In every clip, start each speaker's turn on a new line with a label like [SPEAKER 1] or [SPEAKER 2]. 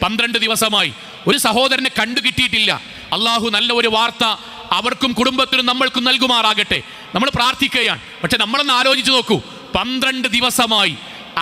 [SPEAKER 1] 12 ദിവസമായി ഒരു സഹോദരനെ കണ്ടു കിട്ടിയിട്ടില്ല. അള്ളാഹു നല്ല ഒരു വാർത്ത അവർക്കും കുടുംബത്തിനും നമ്മൾക്കും നൽകുമാറാകട്ടെ. നമ്മൾ പ്രാർത്ഥിക്കുകയാണ്. പക്ഷെ നമ്മളൊന്ന് ആലോചിച്ച് നോക്കൂ, 12 ദിവസമായി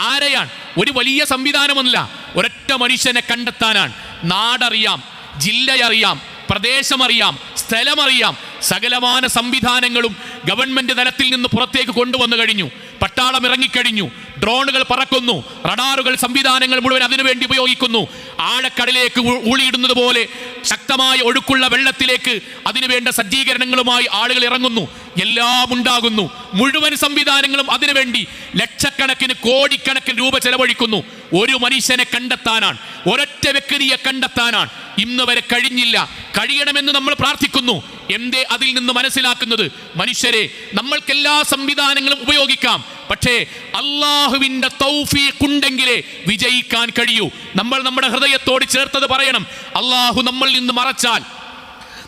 [SPEAKER 1] ആരെയാണ്? ഒരു വലിയ സംവിധാനമൊന്നുമില്ല, ഒരൊറ്റ മനുഷ്യനെ കണ്ടെത്താനാണ്. നാടറിയാം, ജില്ലയറിയാം, പ്രദേശമറിയാം, സ്ഥലമറിയാം, സകലമാന സംവിധാനങ്ങളും ഗവൺമെന്റ് തലത്തിൽ നിന്ന് പുറത്തേക്ക് കൊണ്ടുവന്നു കഴിഞ്ഞു. പട്ടാളം ഇറങ്ങിക്കഴിഞ്ഞു, ഡ്രോണുകൾ പറക്കുന്നു, റഡാറുകൾ സംവിധാനങ്ങൾ മുഴുവൻ അതിനുവേണ്ടി ഉപയോഗിക്കുന്നു. ആഴക്കടലിലേക്ക് ഊളിയിടുന്നത് പോലെ ശക്തമായ ഒഴുക്കുള്ള വെള്ളത്തിലേക്ക് അതിനുവേണ്ട സജ്ജീകരണങ്ങളുമായി ആളുകൾ ഇറങ്ങുന്നു. എല്ലാം ഉണ്ടാകുന്നു, മുഴുവൻ സംവിധാനങ്ങളും അതിനുവേണ്ടി ലക്ഷക്കണക്കിന് കോടിക്കണക്കിന് രൂപ ചെലവഴിക്കുന്നു. ഒരു മനുഷ്യനെ കണ്ടെത്താനാണ്, ഒരൊറ്റ വ്യക്തിയെ കണ്ടെത്താനാണ്. ഇന്ന് വരെ കഴിഞ്ഞില്ല. കഴിയണമെന്ന് നമ്മൾ പ്രാർത്ഥിക്കുന്നു. എന്തേ അതിൽ നിന്ന് മനസ്സിലാക്കുന്നത്? മനുഷ്യരെ, നമ്മൾക്കെല്ലാ സംവിധാനങ്ങളും ഉപയോഗിക്കാം, പക്ഷേ അള്ളാഹുവിൻ്റെ തൗഫീഖ് ഉണ്ടെങ്കിലേ വിജയിക്കാൻ കഴിയൂ. നമ്മൾ നമ്മുടെ ഹൃദയത്തോട് ചേർത്തത് പറയണം. അള്ളാഹു നമ്മളിൽ നിന്ന് മറച്ചാൽ,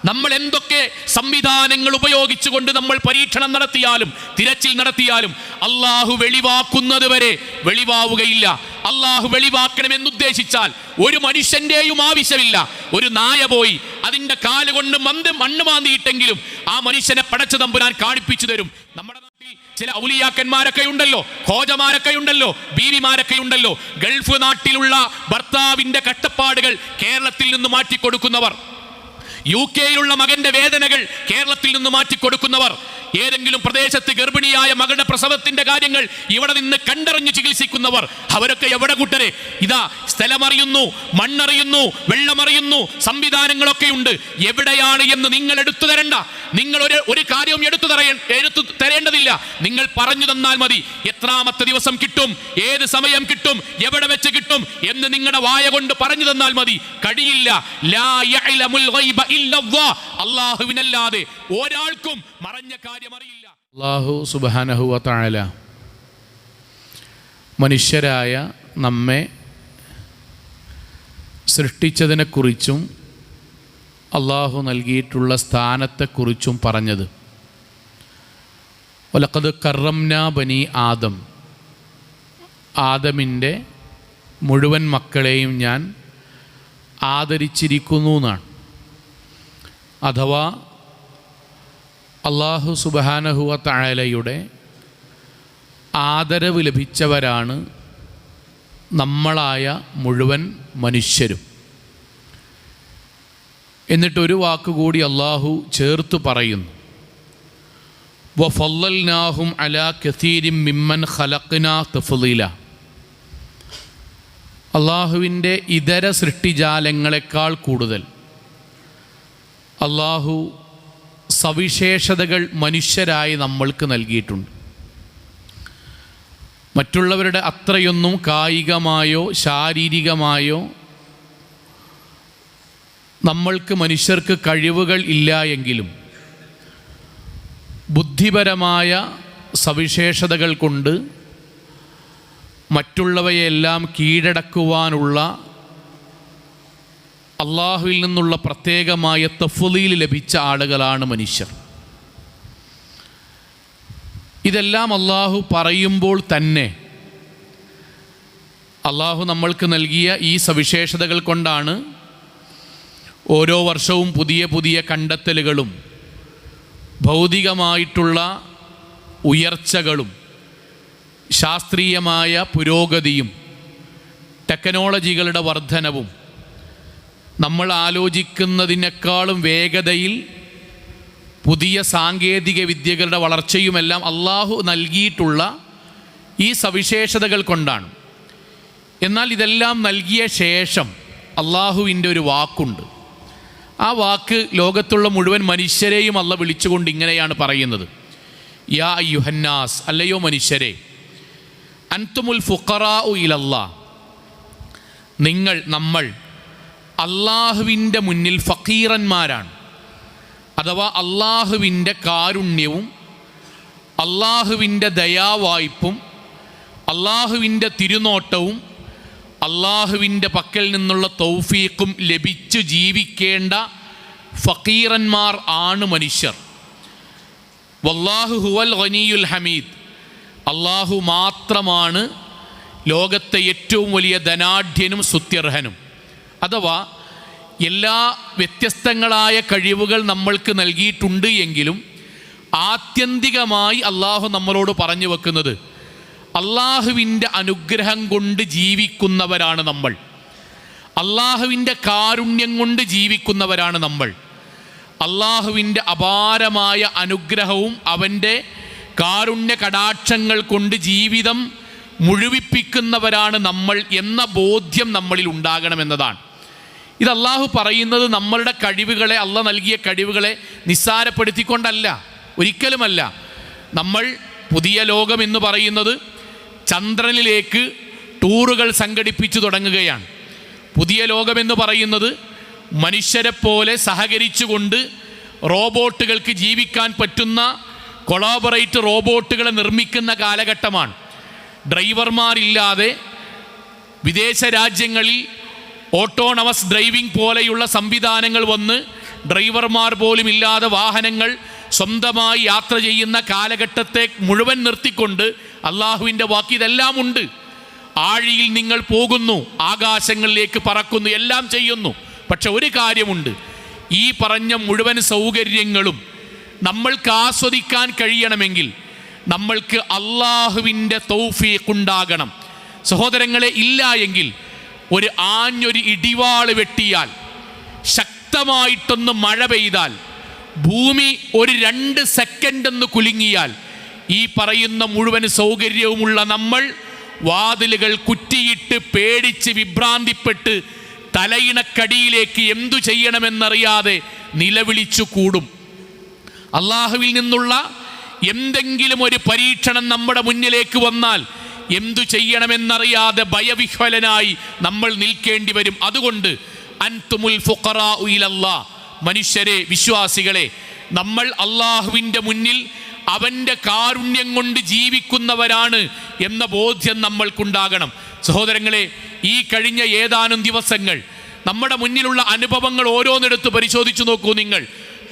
[SPEAKER 1] നമ്മൾ എന്തൊക്കെ സംവിധാനങ്ങൾ ഉപയോഗിച്ചുകൊണ്ട് നമ്മൾ പരീക്ഷണം നടത്തിയാലും തിരച്ചിൽ നടത്തിയാലും അള്ളാഹു വെളിവാക്കുന്നത് വരെ വെളിവാവുകയില്ല. അള്ളാഹു വെളിവാക്കണമെന്നുദ്ദേശിച്ചാൽ ഒരു മനുഷ്യന്റെയും ആവശ്യമില്ല. ഒരു നായ പോയി അതിൻ്റെ കാലുകൊണ്ട് മണ്ണ് മാന്തിയിട്ടെങ്കിലും ആ മനുഷ്യനെ പടച്ച തമ്പുരാൻ കാണിപ്പിച്ചു തരും. നമ്മുടെ നാട്ടിൽ ചില ഔലിയാക്കന്മാരൊക്കെ ഉണ്ടല്ലോ, ഖോജമാരൊക്കെ ഉണ്ടല്ലോ, ബീവിമാരൊക്കെ ഉണ്ടല്ലോ. ഗൾഫ് നാട്ടിലുള്ള ഭർത്താവിൻ്റെ കഷ്ടപ്പാടുകൾ കേരളത്തിൽ നിന്ന് മാറ്റിക്കൊടുക്കുന്നവർ, UK-യിലുള്ള മകന്റെ വേദനകൾ കേരളത്തിൽ നിന്ന് മാറ്റിക്കൊടുക്കുന്നവർ, ഏതെങ്കിലും പ്രദേശത്ത് ഗർഭിണിയായ മകളുടെ പ്രസവത്തിന്റെ കാര്യങ്ങൾ ഇവിടെ നിന്ന് കണ്ടറിഞ്ഞ് ചികിത്സിക്കുന്നവർ, അവരൊക്കെ എവിടെ കൂട്ടരെ? ഇതാ സ്ഥലമറിയുന്നു, മണ്ണറിയുന്നു, വെള്ളമറിയുന്നു, സംവിധാനങ്ങളൊക്കെ ഉണ്ട്. എവിടെയാണ് എന്ന് നിങ്ങൾ എടുത്തു തരണ്ട. നിങ്ങൾ ഒരു കാര്യവും എടുത്തു തരേണ്ടതില്ല. നിങ്ങൾ പറഞ്ഞു തന്നാൽ മതി. എത്രാമത്തെ ദിവസം കിട്ടും, ഏത് സമയം കിട്ടും, എവിടെ വെച്ച് കിട്ടും എന്ന് നിങ്ങളുടെ വായ കൊണ്ട് പറഞ്ഞു തന്നാൽ മതി. കഴിയില്ല. ലാ യഅലമുൽ ഗൈബ ഇല്ലല്ലാഹ്, അല്ലാഹുവിനല്ലാതെ ഒരാൾക്കും മറഞ്ഞ കാര്യം അറിയില്ല.
[SPEAKER 2] അല്ലാഹു സുബ്ഹാനഹു വ തആല മനുഷ്യരായ നമ്മെ സൃഷ്ടിച്ചതിനെക്കുറിച്ചും അള്ളാഹു നൽകിയിട്ടുള്ള സ്ഥാനത്തെക്കുറിച്ചും പറഞ്ഞത്, വലഖദ് കറംനാ ബനി ആദം, ആദമിൻ്റെ മുഴുവൻ മക്കളെയും ഞാൻ ആദരിച്ചിരിക്കുന്നു എന്നാണ്. അഥവാ അള്ളാഹു സുബ്ഹാനഹു വ തആലയുടെ ആദരവ് ലഭിച്ചവരാണ് നമ്മളായ മുഴുവൻ മനുഷ്യരും. എന്നിട്ടൊരു വാക്കുകൂടി അള്ളാഹു ചേർത്ത് പറയുന്നു, വഫല്ലൽനാഹും അലാ കസീരിൻ മിമ്മൻ ഖലഖ്നാ തഫ്ളീല. അള്ളാഹുവിൻ്റെ ഇതര സൃഷ്ടിജാലങ്ങളെക്കാൾ കൂടുതൽ അള്ളാഹു സവിശേഷതകൾ മനുഷ്യരായി നമ്മൾക്ക് നൽകിയിട്ടുണ്ട്. മറ്റുള്ളവരുടെ അത്രയൊന്നും കായികമായോ ശാരീരികമായോ നമ്മൾക്ക് മനുഷ്യർക്ക് കഴിവുകൾ ഇല്ല എങ്കിലും ബുദ്ധിപരമായ സവിശേഷതകൾ കൊണ്ട് മറ്റുള്ളവയെല്ലാം കീഴടക്കുവാനുള്ള അള്ളാഹുവിൽ നിന്നുള്ള പ്രത്യേകമായ തഫ്ളീൽ ലഭിച്ച ആളുകളാണ് മനുഷ്യർ. ഇതെല്ലാം അള്ളാഹു പറയുമ്പോൾ തന്നെ അള്ളാഹു നമ്മൾക്ക് നൽകിയ ഈ സവിശേഷതകൾ കൊണ്ടാണ് ഓരോ വർഷവും പുതിയ പുതിയ കണ്ടെത്തലുകളും ഭൗതികമായിട്ടുള്ള ഉയർച്ചകളും ശാസ്ത്രീയമായ പുരോഗതിയും ടെക്നോളജികളുടെ വർധനവും നമ്മൾ ആലോചിക്കുന്നതിനേക്കാളും വേഗതയിൽ പുതിയ സാങ്കേതിക വിദ്യകളുടെ വളർച്ചയുമെല്ലാം അള്ളാഹു നൽകിയിട്ടുള്ള ഈ സവിശേഷതകൾ കൊണ്ടാണ്. എന്നാൽ ഇതെല്ലാം നൽകിയ ശേഷം അള്ളാഹുവിൻ്റെ ഒരു വാക്കുണ്ട്. ആ വാക്ക് ലോകത്തുള്ള മുഴുവൻ മനുഷ്യരെയും അള്ളാഹു വിളിച്ചുകൊണ്ട് ഇങ്ങനെയാണ് പറയുന്നത്, യാ അയ്യുഹന്നാസ്, അല്ലയോ മനുഷ്യരെ, അൻതുമുൽ ഫുഖറാഉ ഇലല്ലാഹ്, നമ്മൾ അള്ളാഹുവിൻ്റെ മുന്നിൽ ഫക്കീറന്മാരാണ്. അഥവാ അള്ളാഹുവിൻ്റെ കാരുണ്യവും അള്ളാഹുവിൻ്റെ ദയാവായ്പും അള്ളാഹുവിൻ്റെ തിരുനോട്ടവും അള്ളാഹുവിൻ്റെ പക്കൽ നിന്നുള്ള തൗഫീഖും ലഭിച്ചു ജീവിക്കേണ്ട ഫക്കീറന്മാർ ആണ് മനുഷ്യർ. വല്ലാഹു ഹുവൽ ഗനിയുൽ ഹമീദ്, അള്ളാഹു മാത്രമാണ് ലോകത്തെ ഏറ്റവും വലിയ ധനാഢ്യനും സ്തുത്യർഹനും. അഥവാ എല്ലാ വ്യത്യസ്തങ്ങളായ കഴിവുകൾ നമ്മൾക്ക് നൽകിയിട്ടുണ്ട് എങ്കിലും ആത്യന്തികമായി അള്ളാഹു നമ്മളോട് പറഞ്ഞു വെക്കുന്നത് അള്ളാഹുവിൻ്റെ അനുഗ്രഹം കൊണ്ട് ജീവിക്കുന്നവരാണ് നമ്മൾ, അള്ളാഹുവിൻ്റെ കാരുണ്യം കൊണ്ട് ജീവിക്കുന്നവരാണ് നമ്മൾ, അള്ളാഹുവിൻ്റെ അപാരമായ അനുഗ്രഹവും അവൻ്റെ കാരുണ്യ കടാക്ഷങ്ങൾ കൊണ്ട് ജീവിതം മുഴുവിപ്പിക്കുന്നവരാണ് നമ്മൾ എന്ന ബോധ്യം നമ്മളിൽ ഉണ്ടാകണമെന്നതാണ്. ഇത് അള്ളാഹു പറയുന്നത് നമ്മളുടെ കഴിവുകളെ, അള്ളാഹ് നൽകിയ കഴിവുകളെ നിസ്സാരപ്പെടുത്തിക്കൊണ്ടല്ല, ഒരിക്കലുമല്ല. നമ്മൾ പുതിയ ലോകം എന്ന് പറയുന്നത് ചന്ദ്രനിലേക്ക് ടൂറുകൾ സംഘടിപ്പിച്ചു തുടങ്ങുകയാണ്. പുതിയ ലോകമെന്ന് പറയുന്നത് മനുഷ്യരെ പോലെ സഹകരിച്ചുകൊണ്ട് റോബോട്ടുകൾക്ക് ജീവിക്കാൻ പറ്റുന്ന കൊളാബറേറ്റ് റോബോട്ടുകളെ നിർമ്മിക്കുന്ന കാലഘട്ടമാണ്. ഡ്രൈവർമാരില്ലാതെ വിദേശ രാജ്യങ്ങളിൽ ഓട്ടോണമസ് ഡ്രൈവിംഗ് പോലെയുള്ള സംവിധാനങ്ങൾ വന്ന് ഡ്രൈവർമാർ പോലും ഇല്ലാതെ വാഹനങ്ങൾ സ്വന്തമായി യാത്ര ചെയ്യുന്ന കാലഘട്ടത്തെ മുഴുവൻ നിർത്തിക്കൊണ്ട് അള്ളാഹുവിൻ്റെ വാക്ക് ഇതെല്ലാം ഉണ്ട്. ആഴിയിൽ നിങ്ങൾ പോകുന്നു, ആകാശങ്ങളിലേക്ക് പറക്കുന്നു, എല്ലാം ചെയ്യുന്നു. പക്ഷെ ഒരു കാര്യമുണ്ട്, ഈ പറഞ്ഞ മുഴുവൻ സൗകര്യങ്ങളും നമ്മൾക്ക് ആസ്വദിക്കാൻ കഴിയണമെങ്കിൽ നമ്മൾക്ക് അള്ളാഹുവിൻ്റെ തൗഫീഖ് ഉണ്ടാകണം. സഹോദരങ്ങളെ, ഇല്ല എങ്കിൽ ഒരു ആഞ്ഞൊരു ഇടിവാള് വെട്ടിയാൽ, ശക്തമായിട്ടൊന്ന് മഴ പെയ്താൽ, ഭൂമി ഒരു 2 സെക്കൻഡ് ഒന്ന് കുലുങ്ങിയാൽ ഈ പറയുന്ന മുഴുവൻ സൗകര്യവുമുള്ള നമ്മൾ വാതിലുകൾ കുറ്റിയിട്ട് പേടിച്ച് വിഭ്രാന്തിപ്പെട്ട് തലയിണക്കടിയിലേക്ക് എന്തു ചെയ്യണമെന്നറിയാതെ നിലവിളിച്ചു കൂടും. അള്ളാഹുവിൽ നിന്നുള്ള എന്തെങ്കിലും ഒരു പരീക്ഷണം നമ്മുടെ മുന്നിലേക്ക് വന്നാൽ എന്തു ചെയ്യണമെന്നറിയാതെ ഭയവിഹ്വലനായി നമ്മൾ നിൽക്കേണ്ടി വരും. അതുകൊണ്ട് അൻതുമുൽ ഫുഖറാഉ ഇലല്ലാഹ്, മനുഷ്യരെ, വിശ്വാസികളെ, നമ്മൾ അള്ളാഹുവിൻ്റെ മുന്നിൽ അവൻ്റെ കാരുണ്യം കൊണ്ട് ജീവിക്കുന്നവരാണ് എന്ന ബോധ്യം നമ്മൾക്കുണ്ടാകണം. സഹോദരങ്ങളെ, ഈ കഴിഞ്ഞ ഏതാനും ദിവസങ്ങൾ നമ്മുടെ മുന്നിലുള്ള അനുഭവങ്ങൾ ഓരോന്നെടുത്ത് പരിശോധിച്ചു നോക്കൂ നിങ്ങൾ.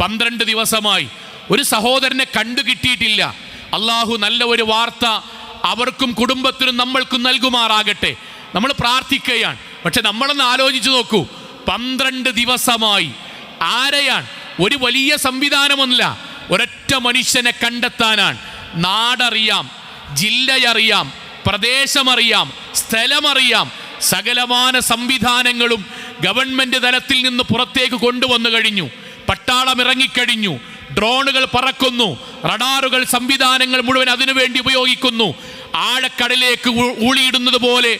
[SPEAKER 2] 12 ദിവസമായി ഒരു സഹോദരനെ കണ്ടുകിട്ടിയിട്ടില്ല. അള്ളാഹു നല്ല ഒരു വാർത്ത അവർക്കും കുടുംബത്തിനും നമ്മൾക്കും നൽകുമാറാകട്ടെ. നമ്മൾ പ്രാർത്ഥിക്കുകയാണ്. പക്ഷെ നമ്മളൊന്ന് ആലോചിച്ച് നോക്കൂ, 12 ദിവസമായി ആരെയാണ്? ഒരു വലിയ സംവിധാനമൊന്നുമില്ല, ഒരൊറ്റ മനുഷ്യനെ കണ്ടെത്താനാണ്. നാടറിയാം, ജില്ലയറിയാം, പ്രദേശമറിയാം, സ്ഥലമറിയാം, സകലമാന സംവിധാനങ്ങളും ഗവൺമെൻറ് തലത്തിൽ നിന്ന് പുറത്തേക്ക് കൊണ്ടുവന്നു കഴിഞ്ഞു. പട്ടാളം ഇറങ്ങിക്കഴിഞ്ഞു, ഡ്രോണുകൾ പറക്കുന്നു, റഡാറുകൾ, സംവിധാനങ്ങൾ മുഴുവൻ അതിനുവേണ്ടി ഉപയോഗിക്കുന്നു. ആഴക്കടലേക്ക് ഊളിയിടുന്നത് പോലെ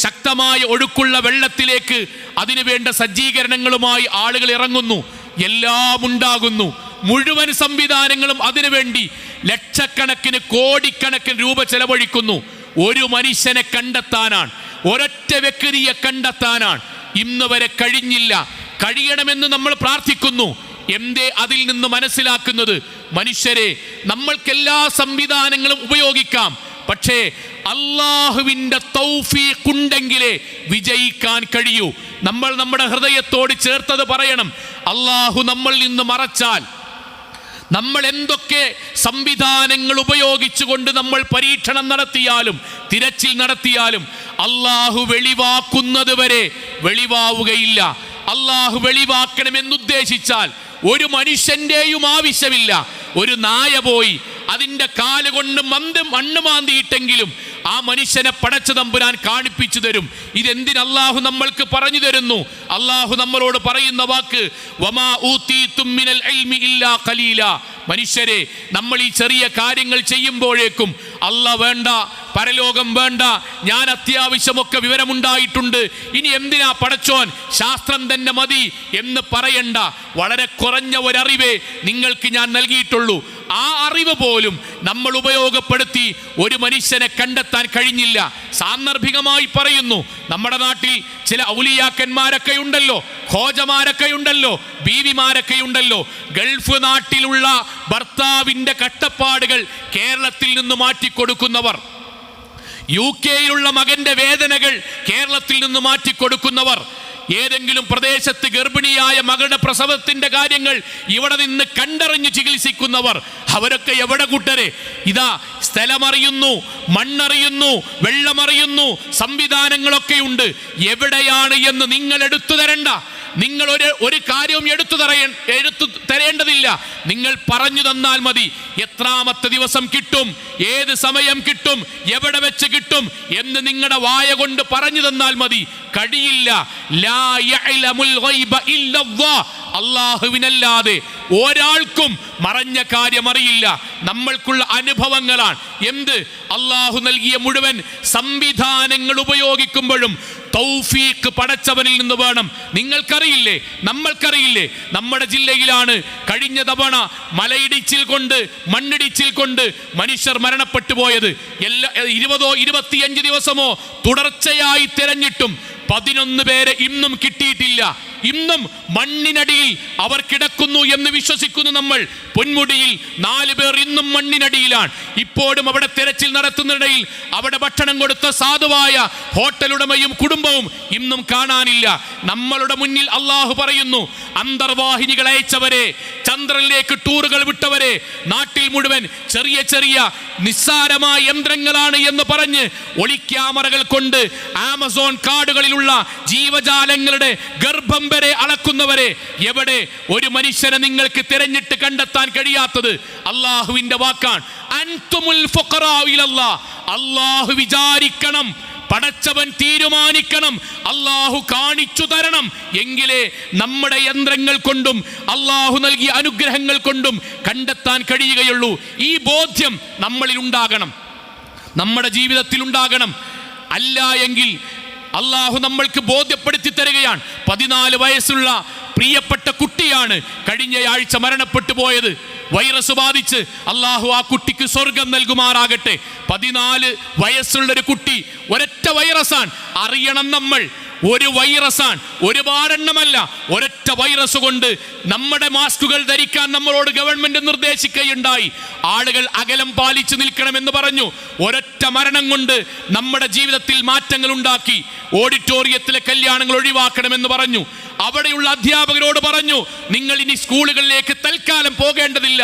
[SPEAKER 2] ശക്തമായ ഒഴുക്കുള്ള വെള്ളത്തിലേക്ക് അതിനുവേണ്ട സജ്ജീകരണങ്ങളുമായി ആളുകൾ ഇറങ്ങുന്നു. എല്ലാം ഉണ്ടാകുന്നു, മുഴുവൻ സംവിധാനങ്ങളും അതിനുവേണ്ടി ലക്ഷക്കണക്കിന് കോടിക്കണക്കിന് രൂപ ചെലവഴിക്കുന്നു. ഒരു മനുഷ്യനെ കണ്ടെത്താനാണ്, ഒരൊറ്റ വ്യക്തിയെ കണ്ടെത്താനാണ്. ഇന്ന് വരെ കഴിഞ്ഞില്ല. കഴിയണമെന്ന് നമ്മൾ പ്രാർത്ഥിക്കുന്നു. എന്തേ അതിൽ നിന്ന് മനസ്സിലാക്കുന്നത്? മനുഷ്യരെ, നമ്മൾക്കെല്ലാ സംവിധാനങ്ങളും ഉപയോഗിക്കാം, പക്ഷേ അള്ളാഹുവിൻ്റെ തൗഫീഖ് ഉണ്ടെങ്കിലേ വിജയിക്കാൻ കഴിയൂ. നമ്മൾ നമ്മുടെ ഹൃദയത്തോട് ചേർത്തത് പറയണം. അള്ളാഹു നമ്മളിൽ നിന്ന് മറച്ചാൽ, നമ്മൾ എന്തൊക്കെ സംവിധാനങ്ങൾ ഉപയോഗിച്ചുകൊണ്ട് നമ്മൾ പരീക്ഷണം നടത്തിയാലും തിരച്ചിൽ നടത്തിയാലും അള്ളാഹു വെളിവാക്കുന്നത് വരെ വെളിവാവുകയില്ല. അള്ളാഹു വെളിവാക്കണമെന്നുദ്ദേശിച്ചാൽ ഒരു മനുഷ്യൻ്റെയും ആവശ്യമില്ല. ഒരു നായ പോയി അതിൻ്റെ കാലുകൊണ്ട് മണ്ണ് മാന്തിയിട്ടെങ്കിലും ആ മനുഷ്യനെ പടച്ച തമ്പുരാൻ കാണിപ്പിച്ചു തരും. ഇതെന്തിന് അള്ളാഹു നമ്മൾക്ക് പറഞ്ഞു തരുന്നു? അള്ളാഹു നമ്മളോട് പറയുന്ന വാക്ക് വമാ ഊതീതും മിനൽ ഇൽമി ഇല്ലാ ഖലീല. മനുഷ്യരെ, നമ്മൾ ഈ ചെറിയ കാര്യങ്ങൾ ചെയ്യുമ്പോഴേക്കും അല്ലാഹ് വേണ്ട, പരലോകം വേണ്ട, ഞാൻ അത്യാവശ്യമൊക്കെ വിവരമുണ്ടായിട്ടുണ്ട്, ഇനി എന്തിനാ പടച്ചോൻ, ശാസ്ത്രം തന്നെ മതി എന്ന് പറയണ്ട. വളരെ കുറഞ്ഞ ഒരറിവേ നിങ്ങൾക്ക് ഞാൻ നൽകിയിട്ടുള്ളൂ. ആ അറിവ് പോലും നമ്മൾ ഉപയോഗപ്പെടുത്തി ഒരു മനുഷ്യനെ കണ്ടെത്താൻ കഴിഞ്ഞില്ല. സാന്ദർഭികമായി പറയുന്നു, നമ്മുടെ നാട്ടിൽ ചില ഔലിയാക്കന്മാരൊക്കെ ഉണ്ടല്ലോ, ഖോജമാരൊക്കെ ഉണ്ടല്ലോ, ബീവിമാരൊക്കെ ഉണ്ടല്ലോ. ഗൾഫ് നാട്ടിലുള്ള ഭർത്താവിൻ്റെ കഷ്ടപ്പാടുകൾ കേരളത്തിൽ നിന്ന് മാറ്റിക്കൊടുക്കുന്നവർ, UK-യിലുള്ള മകന്റെ വേദനകൾ കേരളത്തിൽ നിന്ന് മാറ്റിക്കൊടുക്കുന്നവർ, ഏതെങ്കിലും പ്രദേശത്ത് ഗർഭിണിയായ മകളുടെ പ്രസവത്തിന്റെ കാര്യങ്ങൾ ഇവിടെ നിന്ന് കണ്ടറിഞ്ഞ് ചികിത്സിക്കുന്നവർ, അവരൊക്കെ എവിടെ കൂട്ടരെ? ഇതാ
[SPEAKER 1] സ്ഥലമറിയുന്നു, മണ്ണറിയുന്നു, വെള്ളമറിയുന്നു, സംവിധാനങ്ങളൊക്കെയുണ്ട്. എവിടെയാണ് എന്ന് നിങ്ങൾ എടുത്തു തരണ്ട. നിങ്ങൾ ഒരു കാര്യവും എടുത്തു തരേണ്ടതില്ല. നിങ്ങൾ പറഞ്ഞു തന്നാൽ മതി. എത്രാമത്തെ ദിവസം കിട്ടും, ഏത് സമയം കിട്ടും, എവിടെ വെച്ച് കിട്ടും എന്ന് നിങ്ങളുടെ വായ കൊണ്ട് പറഞ്ഞു തന്നാൽ മതി. കഴിയില്ല. ലാ യഅലമുൽ ഗൈബ ഇല്ലല്ലാഹ്. അല്ലാഹുവിനല്ലാതെ ഒരാൾക്കും മറഞ്ഞ കാര്യം അറിയില്ല. നമ്മൾക്കുള്ള അനുഭവങ്ങളാണ്. എന്ത്? അല്ലാഹു നൽകിയ മുഴുവൻ സംവിധാനങ്ങൾ ഉപയോഗിക്കുമ്പോഴും തൗഫീഖ് പടച്ചവനിൽ നിന്ന് വേണം. നിങ്ങൾക്കറിയില്ലേ, നമ്മൾക്കറിയില്ലേ? നമ്മുടെ ജില്ലയിലാണ് കഴിഞ്ഞ തവണ മലയിടിച്ചിൽ കൊണ്ട്, മണ്ണിടിച്ചിൽ കൊണ്ട് മനുഷ്യർ മരണപ്പെട്ടു പോയത്. 20-25 ദിവസമോ തുടർച്ചയായി തിരഞ്ഞിട്ടും 11 പേരെ ഇന്നും കിട്ടിയിട്ടില്ല. ഇന്നും മണ്ണിനടിയിൽ അവർ കിടക്കുന്നു എന്ന് വിശ്വസിക്കുന്നു നമ്മൾ. പൊന്മുടിയിൽ 4 പേർ ഇന്നും മണ്ണിനടിയിലാണ്. ഇപ്പോഴും അവിടെ തെരച്ചിൽ നടത്തുന്നതിനിടയിൽ അവിടെ ഭക്ഷണം കൊടുത്ത സാധുവായ ഹോട്ടലുടമയും കുടുംബവും ഇന്നും കാണാനില്ല. നമ്മളുടെ മുന്നിൽ അള്ളാഹു പറയുന്നു, അന്തർവാഹിനികൾ അയച്ചവരെ, ചന്ദ്രനിലേക്ക് ടൂറുകൾ വിട്ടവരെ, നാട്ടിൽ മുഴുവൻ ചെറിയ ചെറിയ നിസ്സാരമായ യന്ത്രങ്ങളാണ് എന്ന് പറഞ്ഞ് ഒളിക്യാമറകൾ കൊണ്ട് ആമസോൺ കാടുകളിലുള്ള ജീവജാലങ്ങളുടെ ഗർഭം വരെ അളക്കുന്നവരെ, എവിടെ ഒരു മനുഷ്യനെ നിങ്ങൾക്ക് തിരഞ്ഞിട്ട് കണ്ടെത്താൻ കഴിയാത്തത്? അള്ളാഹുവിന്റെ വാക്കാണ്. അൻതുമുൽ ഫുഖറാ ഇലല്ലാഹ്. അള്ളാഹു വിചാരിക്കണം, പടച്ചവൻ തീരുമാനിക്കണം, അള്ളാഹു കാണിച്ചു തരണം. എങ്കിലേ നമ്മുടെ യന്ത്രങ്ങൾ കൊണ്ടും അള്ളാഹു നൽകിയ അനുഗ്രഹങ്ങൾ കൊണ്ടും കണ്ടെത്താൻ കഴിയുകയുള്ളൂ. ഈ ബോധ്യം നമ്മളിൽ ഉണ്ടാകണം, നമ്മുടെ ജീവിതത്തിൽ ഉണ്ടാകണം. അല്ല എങ്കിൽ അള്ളാഹു നമ്മൾക്ക് ബോധ്യപ്പെടുത്തി തരികയാണ്. 14 വയസ്സുള്ള പ്രിയപ്പെട്ട കുട്ടിയാണ് കഴിഞ്ഞയാഴ്ച മരണപ്പെട്ടു പോയത്. വൈറസ് ബാധിച്ച്. അള്ളാഹു ആ കുട്ടിക്ക് സ്വർഗം നൽകുമാറാകട്ടെ. 14 വയസ്സുള്ളൊരു കുട്ടി, ഒരൊറ്റ വൈറസാണ്. അറിയണം നമ്മൾ, ഒരു വൈറസാണ്, ഒരുപാടെണ്ണമല്ല, ഒരൊറ്റ വൈറസ് കൊണ്ട് നമ്മുടെ മാസ്കുകൾ ധരിക്കാൻ നമ്മളോട് ഗവൺമെന്റ് നിർദ്ദേശിക്കുകയുണ്ടായി. ആളുകൾ അകലം പാലിച്ചു നിൽക്കണമെന്ന് പറഞ്ഞു. ഒരൊറ്റ മരണം കൊണ്ട് നമ്മുടെ ജീവിതത്തിൽ മാറ്റങ്ങൾ ഉണ്ടാക്കി. ഓഡിറ്റോറിയത്തിലെ കല്യാണങ്ങൾ ഒഴിവാക്കണമെന്ന് പറഞ്ഞു. അവിടെയുള്ള അധ്യാപകരോട് പറഞ്ഞു, നിങ്ങൾ ഇനി സ്കൂളുകളിലേക്ക് തൽക്കാലം പോകേണ്ടതില്ല,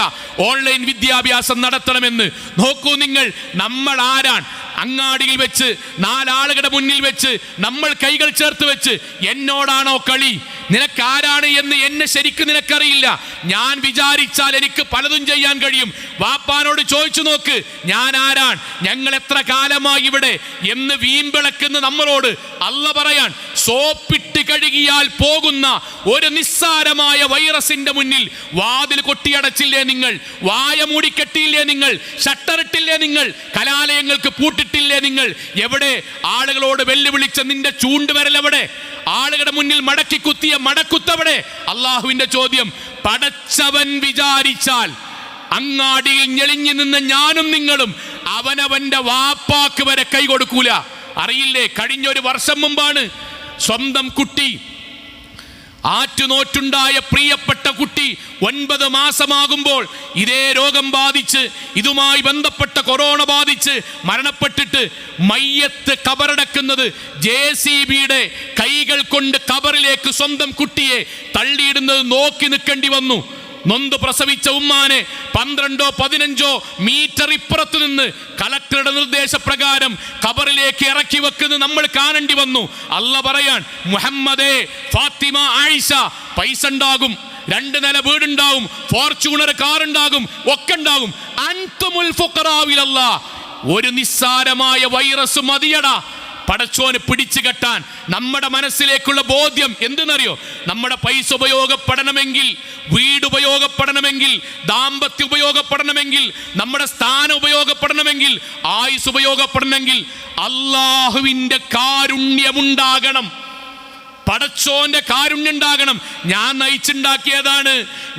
[SPEAKER 1] ഓൺലൈൻ വിദ്യാഭ്യാസം നടത്തണമെന്ന്. നോക്കൂ നിങ്ങൾ, നമ്മൾ ആരാണ്? അങ്ങാടിയിൽ വെച്ച് 4 ആളുകളുടെ മുന്നിൽ വെച്ച് നമ്മൾ കൈകൾ ചേർത്ത് വെച്ച്, എന്നോടാണോ കളി, നിനക്കാരാണ് എന്ന് എന്നെ ശരിക്കും നിനക്കറിയില്ല, ഞാൻ വിചാരിച്ചാൽ എനിക്ക് പലതും ചെയ്യാൻ കഴിയും, വാപ്പാനോട് ചോദിച്ചു നോക്ക് ഞാൻ ആരാണ്, ഞങ്ങൾ എത്ര കാലമായി ഇവിടെ എന്ന് വീമ്പിളക്കുന്ന നമ്മളോട് അല്ല പറയാൻ, സോപ്പിട്ട് കഴുകിയാൽ പോകുന്ന ഒരു നിസ്സാരമായ വൈറസിന്റെ മുന്നിൽ വാതിൽ കൊട്ടിയടച്ചില്ലേ നിങ്ങൾ, വായ മൂടിക്കെട്ടിയില്ലേ നിങ്ങൾ, ഷട്ടറിട്ടില്ലേ നിങ്ങൾ, കലാലയങ്ങൾക്ക് പൂട്ടിട്ടില്ലേ നിങ്ങൾ? എവിടെ ആളുകളോട് വെല്ലുവിളിച്ച നിന്റെ ചൂണ്ടുവരൽ എവിടെ? ആളുകളുടെ മുന്നിൽ മടക്കി കുത്തിയ മടക്കുത്തവിടെ? അള്ളാഹുവിന്റെ ചോദ്യം, പടച്ചവൻ വിചാരിച്ചാൽ അങ്ങാടിയിൽ ഞെളിഞ്ഞു നിന്ന ഞാനും നിങ്ങളും അവനവന്റെ വാപ്പാക്ക് വരെ കൈ കൊടുക്കൂല. അറിയില്ലേ, കഴിഞ്ഞൊരു വർഷം മുമ്പാണ് സ്വന്തം കുട്ടി, ആറ്റുനോറ്റുണ്ടായ പ്രിയപ്പെട്ട കുട്ടി 9 മാസമാകുമ്പോൾ ഇതേ രോഗം ബാധിച്ച്, ഇതുമായി ബന്ധപ്പെട്ട കൊറോണ ബാധിച്ച് മരണപ്പെട്ടിട്ട് മയ്യത്ത് കബറടക്കുന്നത് JCBയുടെ കൈകൾ കൊണ്ട് കബറിലേക്ക് സ്വന്തം കുട്ടിയെ തള്ളിയിടുന്നത് നോക്കി നിൽക്കേണ്ടി വന്നു. നൊന്ത് പ്രസവിച്ച ഉമ്മാനെ 12-15 മീറ്റർ ഇപ്പുറത്ത് നിന്ന് കളക്ടറുടെ നിർദ്ദേശപ്രകാരം കബറിലേക്ക് ഇറക്കി വെക്കുന്നത് നമ്മൾ കാണേണ്ടി വന്നു. അല്ല പറയാൻ, മുഹമ്മദേ, ഫാത്തിമ, ആയിഷ, പൈസ ഉണ്ടാകും, 2 നില വീടുണ്ടാവും, ഫോർച്യൂണർ കാർ ഉണ്ടാകും, ഒക്കെ ഉണ്ടാകും. അൻതുമുൽ ഫുഖറാ ഇലല്ലാഹ്. ഒരു നിസ്സാരമായ വൈറസ് മതിയടാ പടച്ചോന് പിടിച്ചു കെട്ടാൻ. നമ്മുടെ മനസ്സിലേക്കുള്ള ബോധ്യം എന്തെന്നറിയോ? നമ്മുടെ പൈസ ഉപയോഗപ്പെടണമെങ്കിൽ, വീട് ഉപയോഗപ്പെടണമെങ്കിൽ, ദാമ്പത്യം ഉപയോഗപ്പെടണമെങ്കിൽ, നമ്മുടെ സ്ഥാനം ഉപയോഗപ്പെടണമെങ്കിൽ, ആയുസ് ഉപയോഗപ്പെടണമെങ്കിൽ അള്ളാഹുവിന്റെ കാരുണ്യമുണ്ടാകണം, പടച്ചോന്റെ കാരുണ്യം ഉണ്ടാകണം. ഞാൻ നയിച്ചുണ്ടാക്കിയതാണ്,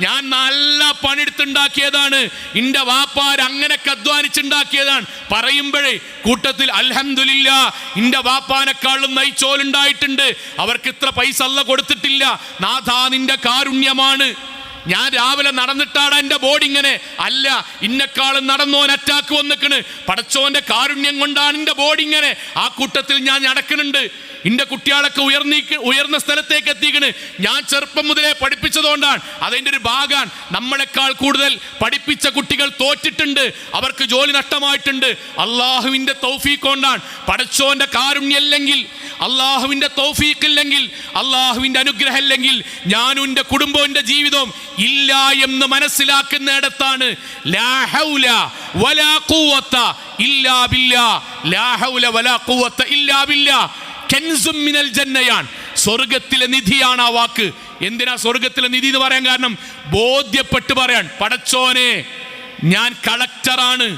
[SPEAKER 1] ഞാൻ നല്ല പണിയെടുത്തുണ്ടാക്കിയതാണ്, എൻ്റെ വാപ്പാർ അങ്ങനെയൊക്കെ അധ്വാനിച്ചുണ്ടാക്കിയതാണ് പറയുമ്പോഴേ കൂട്ടത്തിൽ അൽഹംദുലില്ലാ, എൻ്റെ വാപ്പാനെക്കാളും നയിച്ചോലുണ്ടായിട്ടുണ്ട്, അവർക്ക് ഇത്ര പൈസ അല്ല കൊടുത്തിട്ടില്ല, നാഥാ നിന്റെ കാരുണ്യമാണ്. ഞാൻ രാവിലെ നടന്നിട്ടാണ് എൻ്റെ ബോഡി ഇങ്ങനെ, അല്ല ഇന്നെക്കാളും നടന്നോൻ അറ്റാക്ക് വന്നിക്കണ്, പടച്ചോന്റെ കാരുണ്യം കൊണ്ടാണ് എൻ്റെ ബോഡി ഇങ്ങനെ, ആ കൂട്ടത്തിൽ ഞാൻ നടക്കുന്നുണ്ട്. എൻ്റെ കുട്ടികളൊക്കെ ഉയർന്ന സ്ഥലത്തേക്ക് എത്തിക്കണ്. ഞാൻ ചെറുപ്പം മുതലേ പഠിപ്പിച്ചതുകൊണ്ടാണ്. അതിൻ്റെ ഒരു ഭാഗമാണ്. നമ്മളെക്കാൾ കൂടുതൽ പഠിപ്പിച്ച കുട്ടികൾ തോറ്റിട്ടുണ്ട്, അവർക്ക് ജോലി നഷ്ടമായിട്ടുണ്ട്. അള്ളാഹുവിൻ്റെ തൗഫീഖ് കൊണ്ടാണ്. പടച്ചോന്റെ കാരുണ്യമില്ലെങ്കിൽ, അള്ളാഹുവിൻ്റെ തൗഫീഖ് ഇല്ലെങ്കിൽ, അള്ളാഹുവിൻ്റെ അനുഗ്രഹം ഇല്ലെങ്കിൽ ഞാനും എൻ്റെ കുടുംബവും എൻ്റെ ജീവിതവും ഇല്ല എന്ന് മനസ്സിലാക്കുന്നിടത്താണ് ലാ ഹൗല വലാ ഖുവത ഇല്ലാ ബില്ലാ. ലാ ഹൗല വലാ ഖുവത ഇല്ലാ ബില്ലാ കൻസും മിനൽ ജന്നയാണ്, സ്വർഗത്തിലെ നിധിയാണ് ആ വാക്ക്. എന്തിനാ സ്വർഗത്തിലെ നിധി എന്ന് പറയാൻ കാരണം? ബോധ്യപ്പെട്ട് പറയാൻ, പടച്ചോനെ ഞാൻ കളക്ടറാണ്,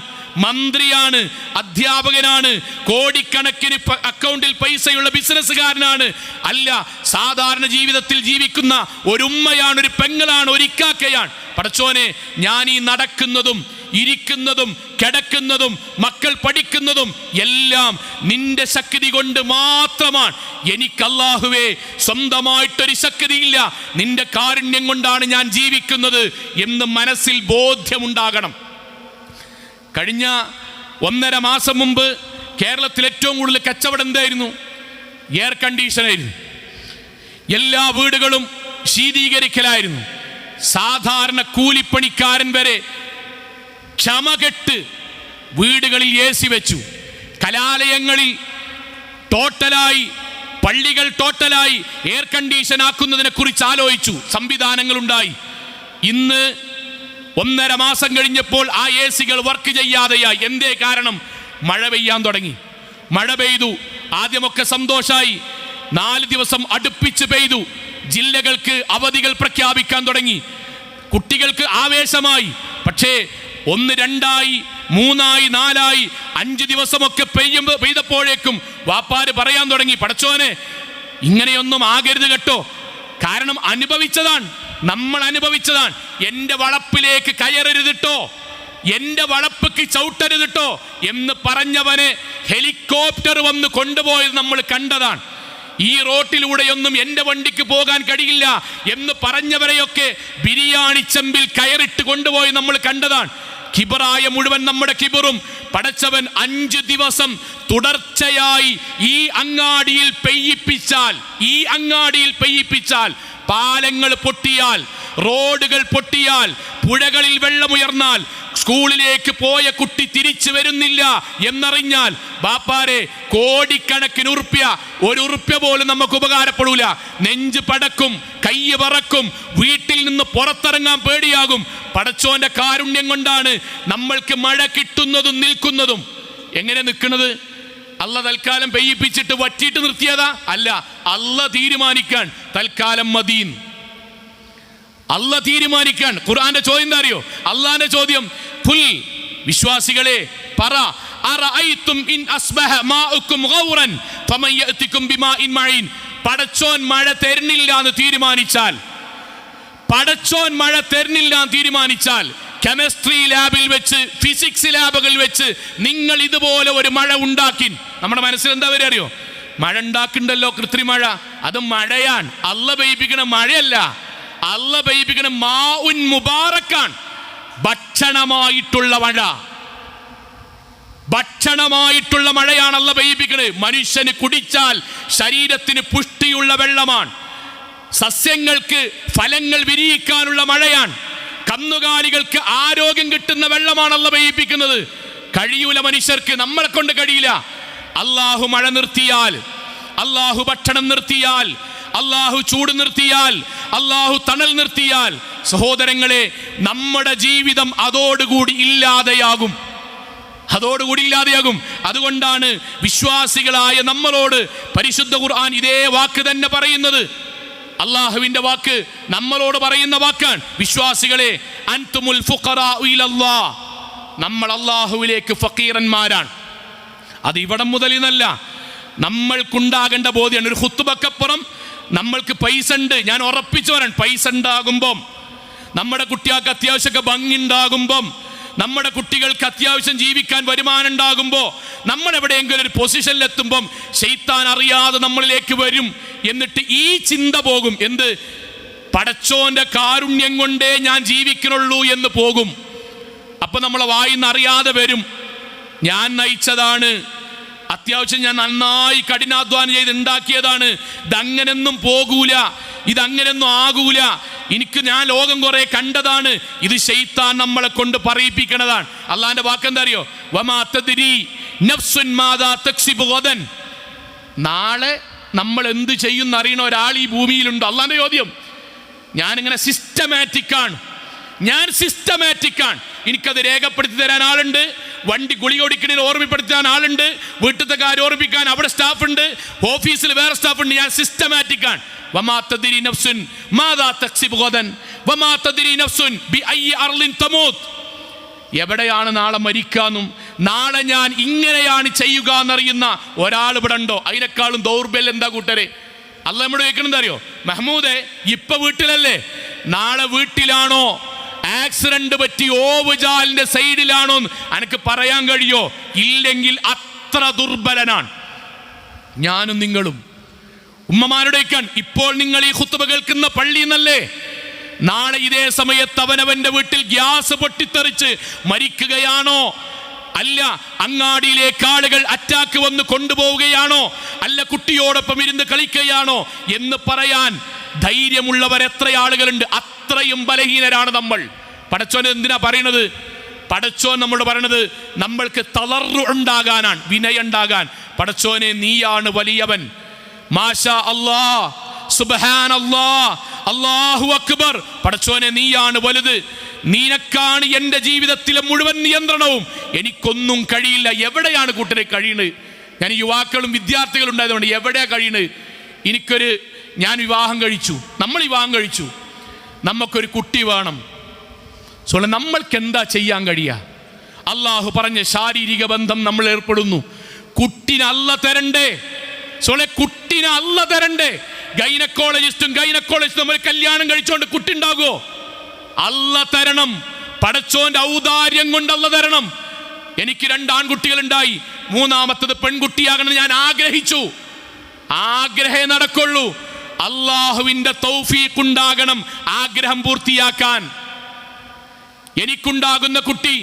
[SPEAKER 1] മന്ത്രിയാണ്, അധ്യാപകനാണ്, കോടിക്കണക്കിന് അക്കൗണ്ടിൽ പൈസയുള്ള ബിസിനസ്സുകാരനാണ്, അല്ല സാധാരണ ജീവിതത്തിൽ ജീവിക്കുന്ന ഒരു ഉമ്മയാണ്, ഒരു പെങ്ങളാണ്, ഒരു ഇക്കാക്കയാണ്. പടച്ചോനെ ഞാൻ ഈ നടക്കുന്നതും ഇരിക്കുന്നതും കിടക്കുന്നതും മക്കൾ പഠിക്കുന്നതും എല്ലാം നിന്റെ ശക്തി കൊണ്ട് മാത്രമാണ്. എനിക്ക് അല്ലാഹുവേ സ്വന്തമായിട്ടൊരു ശക്തിയില്ല, നിന്റെ കാരുണ്യം കൊണ്ടാണ് ഞാൻ ജീവിക്കുന്നത് എന്ന് മനസ്സിൽ ബോധ്യമുണ്ടാകണം. കഴിഞ്ഞ 1.5 മാസം മുമ്പ് കേരളത്തിൽ ഏറ്റവും കൂടുതൽ കച്ചവടം എന്തായിരുന്നു? എയർ കണ്ടീഷനായിരുന്നു. എല്ലാ വീടുകളും ശീതീകരിക്കലായിരുന്നു. സാധാരണ കൂലിപ്പണിക്കാരൻ വരെ ക്ഷമകെട്ട് വീടുകളിൽ AC വെച്ചു. കലാലയങ്ങളിൽ ടോട്ടലായി, പള്ളികൾ ടോട്ടലായി എയർ കണ്ടീഷൻ ആക്കുന്നതിനെ കുറിച്ച് ആലോചിച്ചു, സംവിധാനങ്ങളുണ്ടായി. ഇന്ന് 1.5 മാസം കഴിഞ്ഞപ്പോൾ ആ AC-കൾ വർക്ക് ചെയ്യാതെയായി. എന്തേ കാരണം? മഴ പെയ്യാൻ തുടങ്ങി. മഴ പെയ്തു, ആദ്യമൊക്കെ സന്തോഷമായി. 4 ദിവസം അടുപ്പിച്ച് പെയ്തു. ജില്ലകൾക്ക് അവധികൾ പ്രഖ്യാപിക്കാൻ തുടങ്ങി. കുട്ടികൾക്ക് ആവേശമായി. പക്ഷേ 1, 2 3 4 5 ദിവസമൊക്കെ പെയ്തപ്പോഴേക്കും വാപ്പാര് പറയാൻ തുടങ്ങി, പടച്ചോനെ ഇങ്ങനെയൊന്നും ആകരുത് കേട്ടോ. കാരണം അനുഭവിച്ചതാണ്, നമ്മൾ അനുഭവിച്ചതാണ്. എൻ്റെ വളപ്പിലേക്ക് കയറരുതിട്ടോ, എൻ്റെ വളപ്പിക്ക് ചവിട്ടരുതിട്ടോ എന്ന് പറഞ്ഞവനെ ഹെലികോപ്റ്റർ വന്ന് കൊണ്ടുപോയത് നമ്മൾ കണ്ടതാണ്. ഈ റോട്ടിലൂടെയൊന്നും എൻ്റെ വണ്ടിക്ക് പോകാൻ കഴിയില്ല എന്ന് പറഞ്ഞവരെയൊക്കെ ബിരിയാണി ചെമ്പിൽ കയറിട്ട് കൊണ്ടുപോയി നമ്മൾ കണ്ടതാണ്. കിബറായ മുഴുവൻ നമ്മുടെ കിബറും പടച്ചവൻ 5 ദിവസം തുടർച്ചയായി ഈ അങ്ങാടിയിൽ പെയ്യിപ്പിച്ചാൽ പാലങ്ങൾ പൊട്ടിയാൽ, റോഡുകൾ പൊട്ടിയാൽ, പുഴകളിൽ വെള്ളമുയർന്നാൽ, സ്കൂളിലേക്ക് പോയ കുട്ടി തിരിച്ചു വരുന്നില്ല എന്നറിഞ്ഞാൽ ബാപ്പാരെ കോടിക്കണക്കിന് ഉറുപ്പ്യ, 1 ഉറുപ്പ്യ പോലും നമുക്ക് ഉപകാരപ്പെടൂല. നെഞ്ച് പടക്കും, കൈ പറക്കും, വീട്ടിൽ നിന്ന് പുറത്തിറങ്ങാൻ പേടിയാകും. പടച്ചോന്റെ കാരുണ്യം കൊണ്ടാണ് നമ്മൾക്ക് മഴ കിട്ടുന്നതും നിൽക്കുന്നതും. എങ്ങനെ നിൽക്കുന്നത്? അല്ല തൽക്കാലം പെയ്യിപ്പിച്ചിട്ട് വറ്റിയിട്ട് നിർത്തിയതാ? അല്ല, അല്ല തീരുമാനിക്കാൻ തൽക്കാലം മദീൻ. അല്ല തീരുമാനിക്കാൻ. ഖുർആന്റെ ചോദ്യം എന്താ അറിയോ? അള്ളാന്റെ ചോദ്യം, ഖുൽ വിശ്വാസികളെ പറ, അറഅയ്തും ഇൻ അസ്ബഹ മാഉകും ഗൗറൻ ഫമൻ യഅതികും ബിമാഇൻ മഈൻ. പടച്ചോൻ മഴ തരുന്നില്ല എന്ന് തീരുമാനിച്ചാൽ, പടച്ചോൻ മഴ തരുന്നില്ല എന്ന് തീരുമാനിച്ചാൽ, കെമിസ്ട്രി ലാബിൽ വെച്ച്, ഫിസിക്സ് ലാബുകളിൽ വെച്ച് നിങ്ങൾ ഇതുപോലെ ഒരു മഴ ഉണ്ടാക്കി, നമ്മുടെ മനസ്സിൽ എന്താ വരെ അറിയോ? മഴ ഉണ്ടാക്കുന്നുണ്ടല്ലോ, കൃത്രിമഴ. അത് മഴയാണ്, അല്ല പെയ്യിപ്പിക്കണ മഴയല്ല. അല്ല പെയ്യിപ്പിക്കണ മാഉൻ മുബാറക്കാൻ, ഭക്ഷണമായിട്ടുള്ള മഴ. ഭക്ഷണമായിട്ടുള്ള മഴയാണ് അല്ല പെയ്യിപ്പിക്കണത്. മനുഷ്യന് കുടിച്ചാൽ ശരീരത്തിന് പുഷ്ടിയുള്ള വെള്ളമാണ്. സസ്യങ്ങൾക്ക് ഫലങ്ങൾ വിരിയിക്കാനുള്ള മഴയാണ്. കന്നുകാലികൾക്ക് ആരോഗ്യം കിട്ടുന്ന വെള്ളമാണ് അല്ല പെയ്യിപ്പിക്കുന്നത്. കഴിയൂല മനുഷ്യർക്ക്, നമ്മളെ കൊണ്ട് കഴിയില്ല. അള്ളാഹു മഴ നിർത്തിയാൽ, അള്ളാഹു ഭക്ഷണം നിർത്തിയാൽ, അള്ളാഹു ചൂട് നിർത്തിയാൽ, അള്ളാഹു തണൽ നിർത്തിയാൽ, സഹോദരങ്ങളെ നമ്മുടെ ജീവിതം അതോടുകൂടി ഇല്ലാതെയാകും. അതുകൊണ്ടാണ് വിശ്വാസികളായ നമ്മളോട് പരിശുദ്ധ ഖുർആൻ ഇതേ വാക്ക് തന്നെ പറയുന്നത്. അള്ളാഹുവിന്റെ വാക്ക് നമ്മളോട് പറയുന്ന വാക്കാണ്. വിശ്വാസികളെ, അൻതുമുൽ ഫുഖറാഉ ഇലല്ലാഹ്, നമ്മൾ അള്ളാഹുവിലേക്ക് ഫക്കീറന്മാരാണ്. അത് ഇവിടം മുതൽ എന്നല്ല, നമ്മൾക്കുണ്ടാകേണ്ട ബോധ്യമാണ്. ഒരു ഖുത്ബക്കപ്പുറം നമ്മൾക്ക് പൈസ ഉണ്ട്, ഞാൻ ഉറപ്പിച്ചു പറയാൻ, പൈസ ഉണ്ടാകുമ്പം, നമ്മുടെ കുട്ടികൾക്ക് അത്യാവശ്യമൊക്കെ ഭംഗി ഉണ്ടാകുമ്പം, നമ്മുടെ കുട്ടികൾക്ക് അത്യാവശ്യം ജീവിക്കാൻ വരുമാനം ഉണ്ടാകുമ്പോൾ, നമ്മൾ എവിടെയെങ്കിലും ഒരു പൊസിഷനിലെത്തുമ്പം ശൈത്താൻ അറിയാതെ നമ്മളിലേക്ക് വരും. എന്നിട്ട് ഈ ചിന്ത പോകും, എന്ത്? പടച്ചോന്റെ കാരുണ്യം കൊണ്ടേ ഞാൻ ജീവിക്കണുള്ളൂ എന്ന് പോകും. അപ്പൊ നമ്മളെ വായിന്ന് അറിയാതെ വരും, ഞാൻ നയിച്ചതാണ്, അത്യാവശ്യം ഞാൻ നന്നായി കഠിനാധ്വാനം ചെയ്ത് ഉണ്ടാക്കിയതാണ്, ഇതങ്ങനെയൊന്നും പോകൂല, ഇതങ്ങനെയൊന്നും ആകൂല, ഞാൻ ലോകം കുറെ കണ്ടതാണ്. ഇത് ശൈത്താൻ നമ്മളെ കൊണ്ട് പറയിപ്പിക്കണതാണ്. അള്ളാന്റെ വാക്കെന്താ അറിയോ? വമാ തദ്രി നഫ്സുൻ മാദാ തക്സിബു ഗദൻ. നാളെ നമ്മൾ എന്ത് ചെയ്യുന്ന അറിയണ ഒരാൾ ഈ ഭൂമിയിലുണ്ടോ? അള്ളാന്റെ ചോദ്യം. ഞാനിങ്ങനെ സിസ്റ്റമാറ്റിക്കാണ്, എനിക്കത് രേഖപ്പെടുത്തി തരാൻ ആളുണ്ട്, വണ്ടി ഗുളിക ഓടിക്കണേൽ ഓർമ്മപ്പെടുത്താൻ ആളുണ്ട്, വീട്ടിലത്തെ കാര്യം ഓർമ്മിക്കാൻ അവിടെ സ്റ്റാഫ് ഉണ്ട്, ഓഫീസിൽ വേറെ സ്റ്റാഫ് ഉണ്ട്. ഞാൻ സിസ്റ്റമാറ്റിക്കാണ്. വമാ തദ്രി നഫ്സുൻ മാദാ തക്സിബു ഗദൻ വമാ തദ്രി നഫ്സുൻ ബിഅയ്യി അർളിൻ തമൂത്ത്. എവിടെയാണ് നാളെ മരിക്കാന്നും നാളെ ഞാൻ ഇങ്ങനെയാണ് ചെയ്യുക എന്നറിയുന്ന ഒരാൾ ഇവിടെ ഉണ്ടോ? അതിനേക്കാളും ദൗർബല്യം എന്താ കൂട്ടരെ? അല്ല നമ്മോട് ചോദിക്കണെന്താ അറിയോ? മെഹ്മൂദെ ഇപ്പൊ വീട്ടിലല്ലേ, നാളെ വീട്ടിലാണോ? ആക്സിഡന്റ് പറ്റി ഓവുചാലിന്റെ സൈഡിലാണോ എനിക്ക് പറയാൻ കഴിയോ? ഇല്ലെങ്കിൽ അത്ര ദുർബലനാണ് ഞാനും നിങ്ങളും. ഉമ്മമാരുടെക്കാൻ ഇപ്പോൾ നിങ്ങൾ ഈ ഖുത്ബ കേൾക്കുന്ന പള്ളിയിൽ നിന്നല്ലേ? നാളെ ഇതേ സമയത്ത് അവനവന്റെ വീട്ടിൽ ഗ്യാസ് പൊട്ടിത്തെറിച്ച് മരിക്കുകയാണോ? അല്ല അങ്ങാടിയിലേക്ക് ആളുകൾ അറ്റാക്ക് വന്ന് കൊണ്ടുപോവുകയാണോ? അല്ല കുട്ടിയോടൊപ്പം ഇരുന്ന് കളിക്കുകയാണോ എന്ന് പറയാൻ ധൈര്യമുള്ളവർ എത്ര ആളുകളുണ്ട്? അത്രയും ബലഹീനരാണ് നമ്മൾ. പടച്ചോൻ എന്തിനാ പറയണത്? പടച്ചോൻ നമ്മളോട് പറയണത് നമ്മൾക്ക് തളർന്നു ഉണ്ടാകാനാണ്, വിനയുണ്ടാകാൻ. പടച്ചോനെ നീയാണ് വലിയവൻ. മാഷാ അല്ലാഹ്, സുബ്ഹാനല്ലാഹ്, അല്ലാഹു അക്ബർ. പടച്ചോനെ നീയാണ് വലുത്, നീനക്കാണ് എൻ്റെ ജീവിതത്തിലെ മുഴുവൻ നിയന്ത്രണവും, എനിക്കൊന്നും കഴിയില്ല. എവിടെയാണ് കൂട്ടരെ കഴിയുന്നത്? ഞാൻ യുവാക്കളും വിദ്യാർത്ഥികളും ഉണ്ടായതുകൊണ്ട് എവിടെയാ കഴിയുന്നത്? ഞാൻ വിവാഹം കഴിച്ചു, നമ്മൾ വിവാഹം കഴിച്ചു, നമുക്കൊരു കുട്ടി വേണം. നമ്മൾക്ക് എന്താ ചെയ്യാൻ കഴിയുക? അള്ളാഹു പറഞ്ഞ ശാരീരിക ബന്ധം നമ്മൾ ഏർപ്പെടുന്നു. കുട്ടിനെ അല്ല തരണ്ടേ? കുട്ടിനെ അല്ല തരണ്ടേ? ഗൈനക്കോളജിസ്റ്റും നമ്മൾ കല്യാണം കഴിച്ചോണ്ട് കുട്ടി ഉണ്ടാകുമോ? അല്ല തരണം. പടച്ചോന്റെ ഔദാര്യം കൊണ്ട് അല്ല തരണം. എനിക്ക് 2 ആൺകുട്ടികൾ ഉണ്ടായി, 3ാമത്തത് പെൺകുട്ടിയാകണമെന്ന് ഞാൻ ആഗ്രഹിച്ചു. ആഗ്രഹേ നടക്കുള്ളൂ. അള്ളാഹുവിന്റെ തൗഫീഖ് ഉണ്ടാകണം ആഗ്രഹം പൂർത്തിയാക്കാൻ. എനിക്കുണ്ടാകുന്ന കുട്ടി,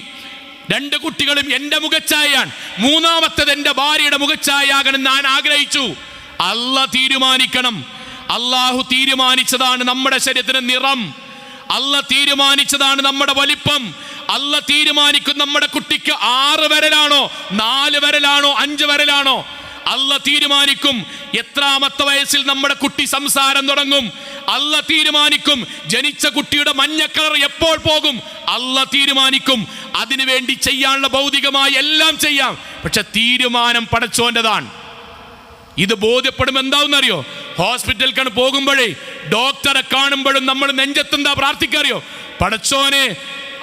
[SPEAKER 1] 2 കുട്ടികളും എൻ്റെ മുഖച്ഛായയാണ്, 3ാമത്തത് എൻ്റെ ഭാര്യയുടെ മുഖച്ഛായയാകണം ഞാൻ ആഗ്രഹിച്ചു. അല്ലാഹ് തീരുമാനിക്കണം. അള്ളാഹു തീരുമാനിച്ചതാണ് നമ്മുടെ ശരീരത്തിന് നിറം, അല്ലാഹ് തീരുമാനിച്ചതാണ് നമ്മുടെ വലിപ്പം. അല്ലാഹ് തീരുമാനിക്കും നമ്മുടെ കുട്ടിക്ക് 6 വിരലാണോ 4 വിരലാണോ 5 വിരലാണോ. അല്ലാഹ് തീരുമാനിക്കും എത്രാമത്തെ വയസ്സിൽ നമ്മുടെ കുട്ടി സംസാരം തുടങ്ങും. അല്ലാഹ് തീരുമാനിക്കും ജനിച്ച കുട്ടിയുടെ മഞ്ഞ കളർ എപ്പോൾ പോകും. അല്ലാഹ് തീരുമാനിക്കും. അതിനുവേണ്ടി ചെയ്യാനുള്ള ഭൗതികമായി എല്ലാം ചെയ്യാം, പക്ഷെ തീരുമാനം പടച്ചോൻ്റെതാണ്. ഇത് ബോധ്യപ്പെടും എന്താവുന്നറിയോ? ഹോസ്പിറ്റലിൽ പോകുമ്പോഴേ ഡോക്ടറെ കാണുമ്പോഴും നമ്മൾ നെഞ്ചത്തെന്താ പ്രാർത്ഥിക്കറിയോ? പടച്ചോനെ,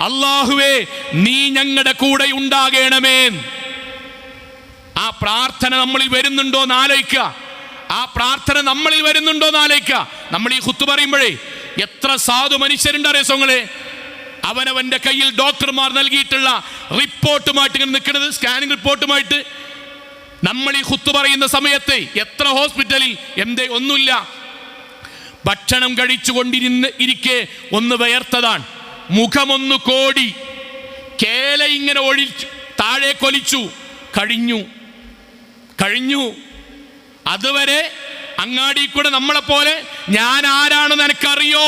[SPEAKER 1] അല്ലാഹുവേ, നീ ഞങ്ങളുടെ കൂടെ ഉണ്ടാകണമേ. ആ പ്രാർത്ഥന നമ്മളിൽ വരുന്നുണ്ടോ എന്ന് ആലോചിക്കുക. നമ്മൾ ഈ ഖുത്ബ പറയുമ്പോഴേ എത്ര സാധു മനുഷ്യരുണ്ടറിയോ സോങ്ങളെ? അവനവന്റെ കയ്യിൽ ഡോക്ടർമാർ നൽകിയിട്ടുള്ള റിപ്പോർട്ടുമായിട്ട് ഇങ്ങനെ നിൽക്കുന്നത്, സ്കാനിങ് റിപ്പോർട്ടുമായിട്ട്. നമ്മൾ ഈ ഖുത്ബ പറയുന്ന സമയത്ത് എത്ര ഹോസ്പിറ്റലിൽ ഒന്നുമില്ല, ഭക്ഷണം കഴിച്ചുകൊണ്ടിരിക്കെ ഒന്ന് വേർത്തതാണ്, മുഖമൊന്ന് കോടി, കേല ഇങ്ങനെ താഴെ കൊലിച്ചു, കഴിഞ്ഞു. അതുവരെ അങ്ങാടി കൂടെ നമ്മളെപ്പോലെ ഞാൻ ആരാണെന്ന് എനിക്കറിയോ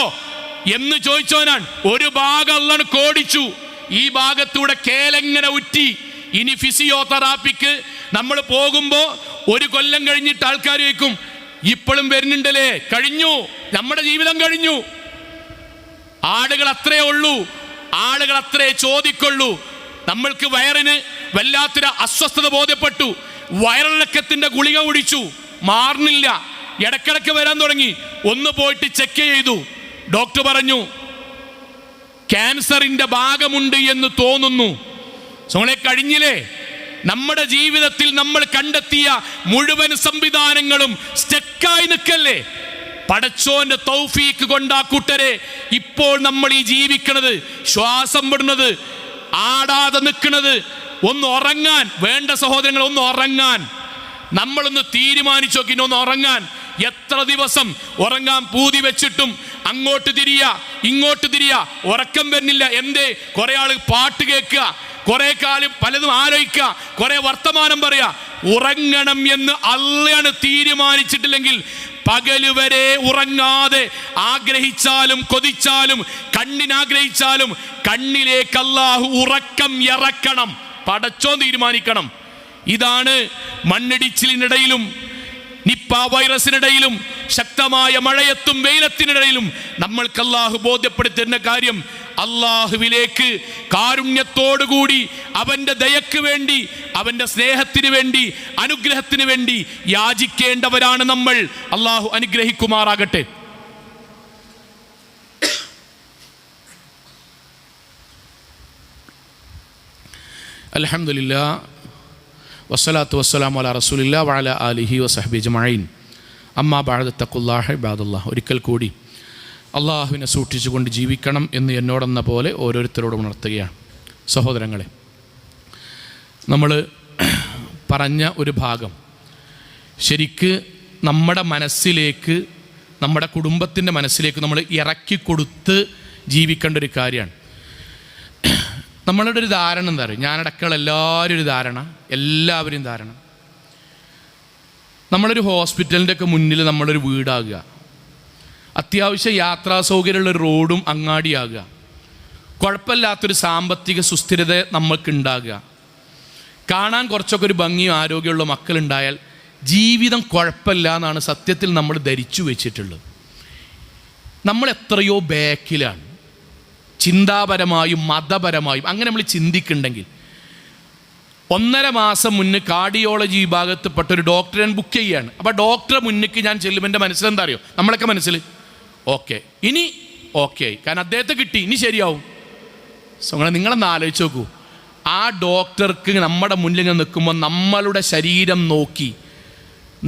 [SPEAKER 1] എന്ന് ചോദിച്ചവനാണ്. ഒരു ഭാഗം അള്ളാഹ് കോടിച്ചു, ഈ ഭാഗത്തൂടെ കേലെങ്ങനെ ഉറ്റി. ഇനി ഫിസിയോതെറാപ്പിക്ക് നമ്മൾ പോകുമ്പോൾ 1 കൊല്ലം കഴിഞ്ഞിട്ട് ആൾക്കാർ ചോദിക്കും, ഇപ്പോഴും വരുന്നുണ്ടല്ലേ? കഴിഞ്ഞു, നമ്മുടെ ജീവിതം കഴിഞ്ഞു. ആളുകൾ അത്രേ ഉള്ളൂ, ആളുകൾ അത്രേ ചോദിക്കുള്ളൂ. നമ്മൾക്ക് വയറിന് വല്ലാത്തൊരു അസ്വസ്ഥത ബോധ്യപ്പെട്ടു, വയറിളക്കത്തിന്റെ ഗുളിക കുടിച്ചു, മാറുന്നില്ല, ഇടക്കിടക്ക് വരാൻ തുടങ്ങി. ഒന്ന് പോയിട്ട് ചെക്ക് ചെയ്തു, ഡോക്ടർ പറഞ്ഞു ക്യാൻസറിന്റെ ഭാഗമുണ്ട് എന്ന് തോന്നുന്നു. സോളെ കഴിഞ്ഞില്ലേ? നമ്മുടെ ജീവിതത്തിൽ നമ്മൾ കണ്ടെത്തിയ മുഴുവൻ സംവിധാനങ്ങളും സ്റ്റക്കായി നിൽക്കല്ലേ? പടച്ചോന്റെ തൗഫീക്ക് കൊണ്ടാ കൂട്ടരെ ഇപ്പോൾ നമ്മൾ ഈ ജീവിക്കണത്, ശ്വാസം വിടുന്നത്, ആടാതെ നിൽക്കുന്നത്. ഒന്ന് ഉറങ്ങാൻ വേണ്ട സഹോദരങ്ങൾ, ഒന്ന് ഉറങ്ങാൻ നമ്മളൊന്ന് തീരുമാനിച്ചു നോക്കി, ഒന്ന് ഉറങ്ങാൻ. എത്ര ദിവസം ഉറങ്ങാൻ പൂതി വെച്ചിട്ടും അങ്ങോട്ട് തിരിയ ഇങ്ങോട്ട് തിരിയ, ഉറക്കം വരുന്നില്ല. എന്തേ? കുറെ ആൾ പാട്ട് കേൾക്കുക, കുറെ കാലം പലതും ആലോചിക്കുക, കുറെ വർത്തമാനം പറയാ. ഉറങ്ങണം എന്ന് അള്ളയാണ് തീരുമാനിച്ചിട്ടില്ലെങ്കിൽ പകല് വരെ ഉറങ്ങാതെ ആഗ്രഹിച്ചാലും കൊതിച്ചാലും കണ്ണിനാഗ്രഹിച്ചാലും കണ്ണിലേക്ക് അല്ലാഹു ഉറക്കം ഇറക്കണം. പടച്ചോൻ തീരുമാനിക്കണം. ഇതാണ് മണ്ണിടിച്ചിലിനിടയിലും നിപ്പ വൈറസിനിടയിലും ശക്തമായ മഴയത്തും വെയിലത്തിനിടയിലും നമ്മൾക്ക് അല്ലാഹു ബോധ്യപ്പെടുത്തുന്ന കാര്യം, അല്ലാഹുവിലേക്ക് കാരുണ്യത്തോടുകൂടി അവൻ്റെ ദയക്ക് വേണ്ടി, അവൻ്റെ സ്നേഹത്തിന് വേണ്ടി, അനുഗ്രഹത്തിന് വേണ്ടി യാചിക്കേണ്ടവരാണ് നമ്മൾ. അല്ലാഹു അനുഗ്രഹിക്കുമാറാകട്ടെ.
[SPEAKER 2] അൽഹംദുലില്ലാഹ് വസ്സലാത്തു വസ്സലാമു അലാ റസൂലില്ലാഹി വഅലാ ആലിഹി വസഹ്ബിഹി അജ്മഈൻ. അമ്മാ ബഅദ് തഖുല്ലാഹ ഇബാദല്ലാഹ്. ഒരിക്കൽ കൂടി അള്ളാഹുവിനെ സൂക്ഷിച്ചുകൊണ്ട് ജീവിക്കണം എന്ന് എന്നോടെന്ന പോലെ ഓരോരുത്തരോടും ഉണർത്തുകയാണ്. സഹോദരങ്ങളെ, നമ്മൾ പറഞ്ഞ ഒരു ഭാഗം ശരിക്ക് നമ്മുടെ മനസ്സിലേക്ക്, നമ്മുടെ കുടുംബത്തിൻ്റെ മനസ്സിലേക്ക് നമ്മൾ ഇറക്കി കൊടുത്ത് ജീവിക്കേണ്ട ഒരു കാര്യമാണ്. നമ്മളുടെ ഒരു ധാരണ എന്താ പറയുക, ഞാനടക്കമുള്ള എല്ലാവരും ധാരണ, നമ്മളൊരു ഹോസ്പിറ്റലിൻ്റെ ഒക്കെ മുന്നിൽ നമ്മളൊരു വീടാകുക, അത്യാവശ്യം യാത്രാ സൗകര്യമുള്ളൊരു റോഡും അങ്ങാടിയാകുക, കുഴപ്പമില്ലാത്തൊരു സാമ്പത്തിക സുസ്ഥിരത നമ്മൾക്കുണ്ടാകുക, കാണാൻ കുറച്ചൊക്കെ ഒരു ഭംഗിയും ആരോഗ്യമുള്ള മക്കളുണ്ടായാൽ ജീവിതം കുഴപ്പമില്ല എന്നാണ് സത്യത്തിൽ നമ്മൾ ധരിച്ചു വെച്ചിട്ടുള്ളത്. നമ്മൾ എത്രയോ ബാക്കിലാണ് ചിന്താപരമായും മതപരമായും. അങ്ങനെ നമ്മൾ ചിന്തിക്കുന്നുണ്ടെങ്കിൽ 1.5 മാസം മുന്നേ കാർഡിയോളജി വിഭാഗത്തിൽപ്പെട്ട ഒരു ഡോക്ടറെ ഞാൻ ബുക്ക് ചെയ്യുകയാണ്. അപ്പോൾ ഡോക്ടറെ മുന്നിലേക്ക് ഞാൻ ചെല്ലുമ്പോൾ എൻ്റെ മനസ്സിലെന്താ അറിയോ, നമ്മളൊക്കെ മനസ്സിൽ ഓക്കെ, ഇനി ഓക്കെ ആയി, കാരണം അദ്ദേഹത്തെ കിട്ടി, ഇനി ശരിയാവും. നിങ്ങളൊന്ന് ആലോചിച്ച് നോക്കൂ, ആ ഡോക്ടർക്ക് നമ്മുടെ മുന്നിൽ നിൽക്കുമ്പോൾ നമ്മളുടെ ശരീരം നോക്കി,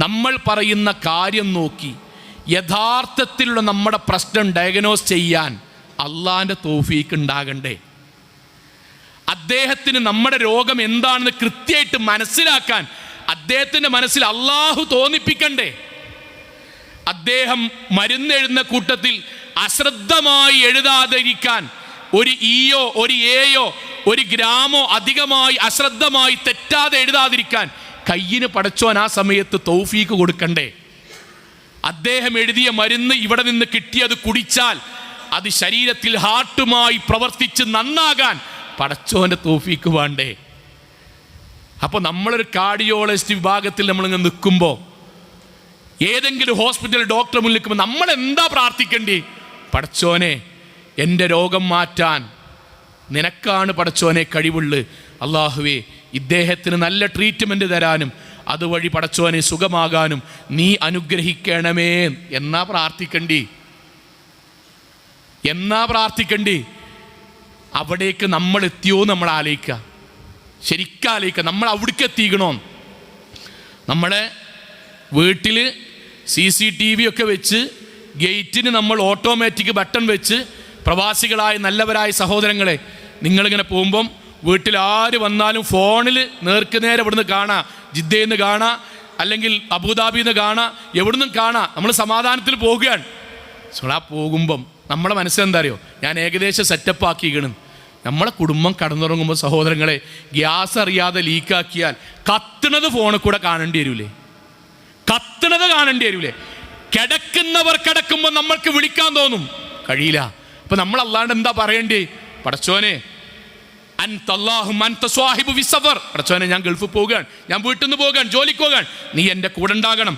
[SPEAKER 2] നമ്മൾ പറയുന്ന കാര്യം നോക്കി യഥാർത്ഥത്തിലുള്ള നമ്മുടെ പ്രശ്നം ഡയഗ്നോസ് ചെയ്യാൻ അള്ളാൻ്റെ തൗഫീക്ക് ഉണ്ടാകണ്ടേ? അദ്ദേഹത്തിന് നമ്മുടെ രോഗം എന്താണെന്ന് കൃത്യമായിട്ട് മനസ്സിലാക്കാൻ അദ്ദേഹത്തിൻ്റെ മനസ്സിൽ അള്ളാഹു തോന്നിപ്പിക്കണ്ടേ? അദ്ദേഹം മരുന്നെഴുതുന്ന കൂട്ടത്തിൽ അശ്രദ്ധമായി എഴുതാതിരിക്കാൻ ഒരു ഇയോ ഒരു എയോ ഒരു ഗ്രാമോ അധികമായി അശ്രദ്ധമായി തെറ്റാതെ എഴുതാതിരിക്കാൻ കയ്യിന് പടച്ചോൻ ആ സമയത്ത് തൗഫീക്ക് കൊടുക്കണ്ടേ? അദ്ദേഹം എഴുതിയ മരുന്ന് ഇവിടെ നിന്ന് കിട്ടിയത് കുടിച്ചാൽ അത് ശരീരത്തിൽ ഹാർട്ടുമായി പ്രവർത്തിച്ച് നന്നാകാൻ പടച്ചോൻ്റെ തൗഫീക്ക് വേണ്ടേ? അപ്പോൾ നമ്മളൊരു കാർഡിയോളജിസ്റ്റ് വിഭാഗത്തിൽ നമ്മളിങ്ങനെ നിൽക്കുമ്പോൾ, ഏതെങ്കിലും ഹോസ്പിറ്റലിൽ ഡോക്ടറെ മുന്നിൽ നിൽക്കുമ്പോൾ നമ്മൾ എന്താ പ്രാർത്ഥിക്കേണ്ടി? പടച്ചോനെ, എൻ്റെ രോഗം മാറ്റാൻ നിനക്കാണ് പടച്ചോനെ കഴിവുള്ളു. അള്ളാഹുവേ, ഇദ്ദേഹത്തിന് നല്ല ട്രീറ്റ്മെൻറ്റ് തരാനും അതുവഴി പടച്ചോനെ സുഖമാകാനും നീ അനുഗ്രഹിക്കണമേ എന്നാ പ്രാർത്ഥിക്കണ്ടി. അവിടേക്ക് നമ്മൾ എത്തിയോ നമ്മൾ ആലോചിക്കുക, ശരിക്കും ആലോചിക്കുക, നമ്മൾ അവിടേക്ക് എത്തിക്കണോ? നമ്മുടെ വീട്ടിൽ CCTV ഒക്കെ വെച്ച് ഗേറ്റിന് നമ്മൾ ഓട്ടോമാറ്റിക് ബട്ടൺ വെച്ച്, പ്രവാസികളായ നല്ലവരായ സഹോദരങ്ങളെ, നിങ്ങളിങ്ങനെ പോകുമ്പം വീട്ടിൽ ആര് വന്നാലും ഫോണിൽ നേർക്ക് നേരെ ഇവിടുന്ന് കാണാം, ജിദ്ദയിൽ നിന്ന് കാണാം, അല്ലെങ്കിൽ അബുദാബിയിൽ നിന്ന് കാണാം, എവിടുന്നും കാണാം. നമ്മൾ സമാധാനത്തിൽ പോകുകയാണ്. ആ പോകുമ്പം നമ്മളെ മനസ്സിലെന്താ അറിയോ, ഞാൻ ഏകദേശം സെറ്റപ്പ് ആക്കിക്കണം. നമ്മളെ കുടുംബം കടന്നുറങ്ങുമ്പോൾ സഹോദരങ്ങളെ, ഗ്യാസ് അറിയാതെ ലീക്കാക്കിയാൽ കത്തുന്നത് ഫോണിൽ കൂടെ കാണേണ്ടി വരൂലേ? കിടക്കുന്നവർ കിടക്കുമ്പോൾ നമ്മൾക്ക് വിളിക്കാൻ തോന്നും, കഴിയില്ല. അപ്പം നമ്മൾ അല്ലാണ്ട് എന്താ പറയണ്ടേ? പടച്ചോനെ, പടച്ചോനെ, ഞാൻ ഗൾഫിൽ പോവുകയാണ്, ഞാൻ വീട്ടിൽ നിന്ന് പോവുകയാണ്, ജോലിക്ക് പോവുകയാണ്, നീ എൻ്റെ കൂടെ ഉണ്ടാകണം.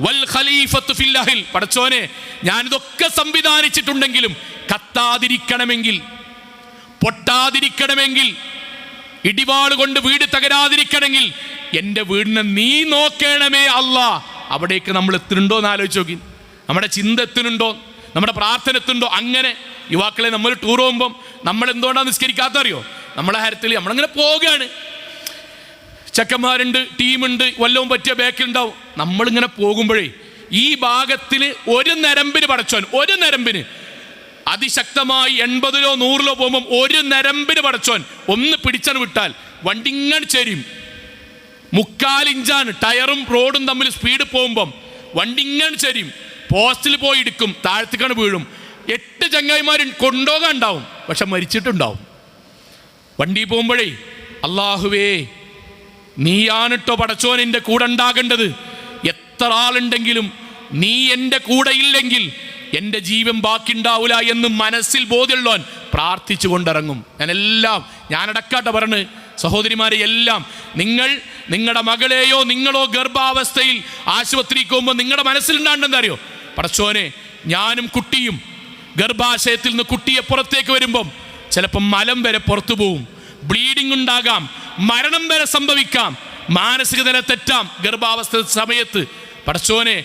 [SPEAKER 2] വൽ ഖലീഫത്തു ഫിൽ അഹ്ൽ, പടച്ചോനെ, ഞാനിതൊക്കെ സംവിധാനിച്ചിട്ടുണ്ടെങ്കിലും കത്താതിരിക്കണമെങ്കിൽ, പൊട്ടാതിരിക്കണമെങ്കിൽ, ഇടിവാൾ കൊണ്ട് വീട് തകരാതിരിക്കണമെങ്കിൽ എൻ്റെ വീടിനെ നീ നോക്കണമേ അല്ലാ. അവിടേക്ക് നമ്മൾ എത്തുന്നുണ്ടോ എന്ന് ആലോചിച്ച് നോക്കി. നമ്മുടെ ചിന്ത എത്തുന്നുണ്ടോ? നമ്മുടെ പ്രാർത്ഥന എത്തുന്നുണ്ടോ? അങ്ങനെ യുവാക്കളെ, നമ്മൾ ടൂർ പോകുമ്പം നമ്മൾ എന്തുകൊണ്ടാണ് നിസ്കരിക്കാത്തറിയോ? നമ്മളെ കാര്യത്തിൽ നമ്മളിങ്ങനെ പോവുകയാണ്, ചെക്കന്മാരുണ്ട്, ടീമുണ്ട്, വല്ലവും പറ്റിയ ബാക്കിലുണ്ടാവും. നമ്മളിങ്ങനെ പോകുമ്പോഴേ ഈ ഭാഗത്തിൽ ഒരു നരമ്പിന് പടച്ചോൻ, ഒരു നരമ്പിന് അതിശക്തമായി 80-ലോ 100-ലോ പോകുമ്പം ഒരു നരമ്പിന് പടച്ചോൻ ഒന്ന് പിടിച്ചാണ് വിട്ടാൽ വണ്ടി ഇങ്ങനെ ചേരും. 3/4 ഇഞ്ചാണ് ടയറും റോഡും തമ്മിൽ സ്പീഡ് പോകുമ്പം വണ്ടി ഇങ്ങനെ ചേരും. പോസ്റ്റിൽ പോയി ഇടിക്കും, താഴത്തേക്കാണ് വീഴും. 8 ചങ്ങായിമാർ കൊണ്ടുപോകാൻ ഉണ്ടാവും, പക്ഷെ മരിച്ചിട്ടുണ്ടാവും. വണ്ടി പോകുമ്പോഴേ, അള്ളാഹുവേ നീയാണ് ട്ടോ പടച്ചോൻ എൻ്റെ കൂടെ ഉണ്ടാകേണ്ടത്. എത്ര ആളുണ്ടെങ്കിലും നീ എൻ്റെ കൂടെ ഇല്ലെങ്കിൽ എൻ്റെ ജീവൻ ബാക്കിയുണ്ടാവില്ല എന്ന് മനസ്സിൽ ബോധ്യമുള്ളവൻ പ്രാർത്ഥിച്ചു കൊണ്ടിറങ്ങും. ഞാനടക്കാട്ടെ പറഞ്ഞ് സഹോദരിമാരെ എല്ലാം, നിങ്ങളുടെ മകളെയോ നിങ്ങളോ ഗർഭാവസ്ഥയിൽ ആശുപത്രിക്ക് പോകുമ്പോൾ നിങ്ങളുടെ മനസ്സിലുണ്ടാണ്ടെന്ന് അറിയോ, പടച്ചോനെ ഞാനും കുട്ടിയും ഗർഭാശയത്തിൽ നിന്ന് കുട്ടിയെ പുറത്തേക്ക് വരുമ്പം ചിലപ്പം മലം വരെ പുറത്തു പോവും, ബ്ലീഡിംഗ് ഉണ്ടാകാം, മരണം വരെ സംഭവിക്കാം, മാനസിക നില തെറ്റാം ഗർഭാവസ്ഥ സമയത്ത്. പടച്ചോനെ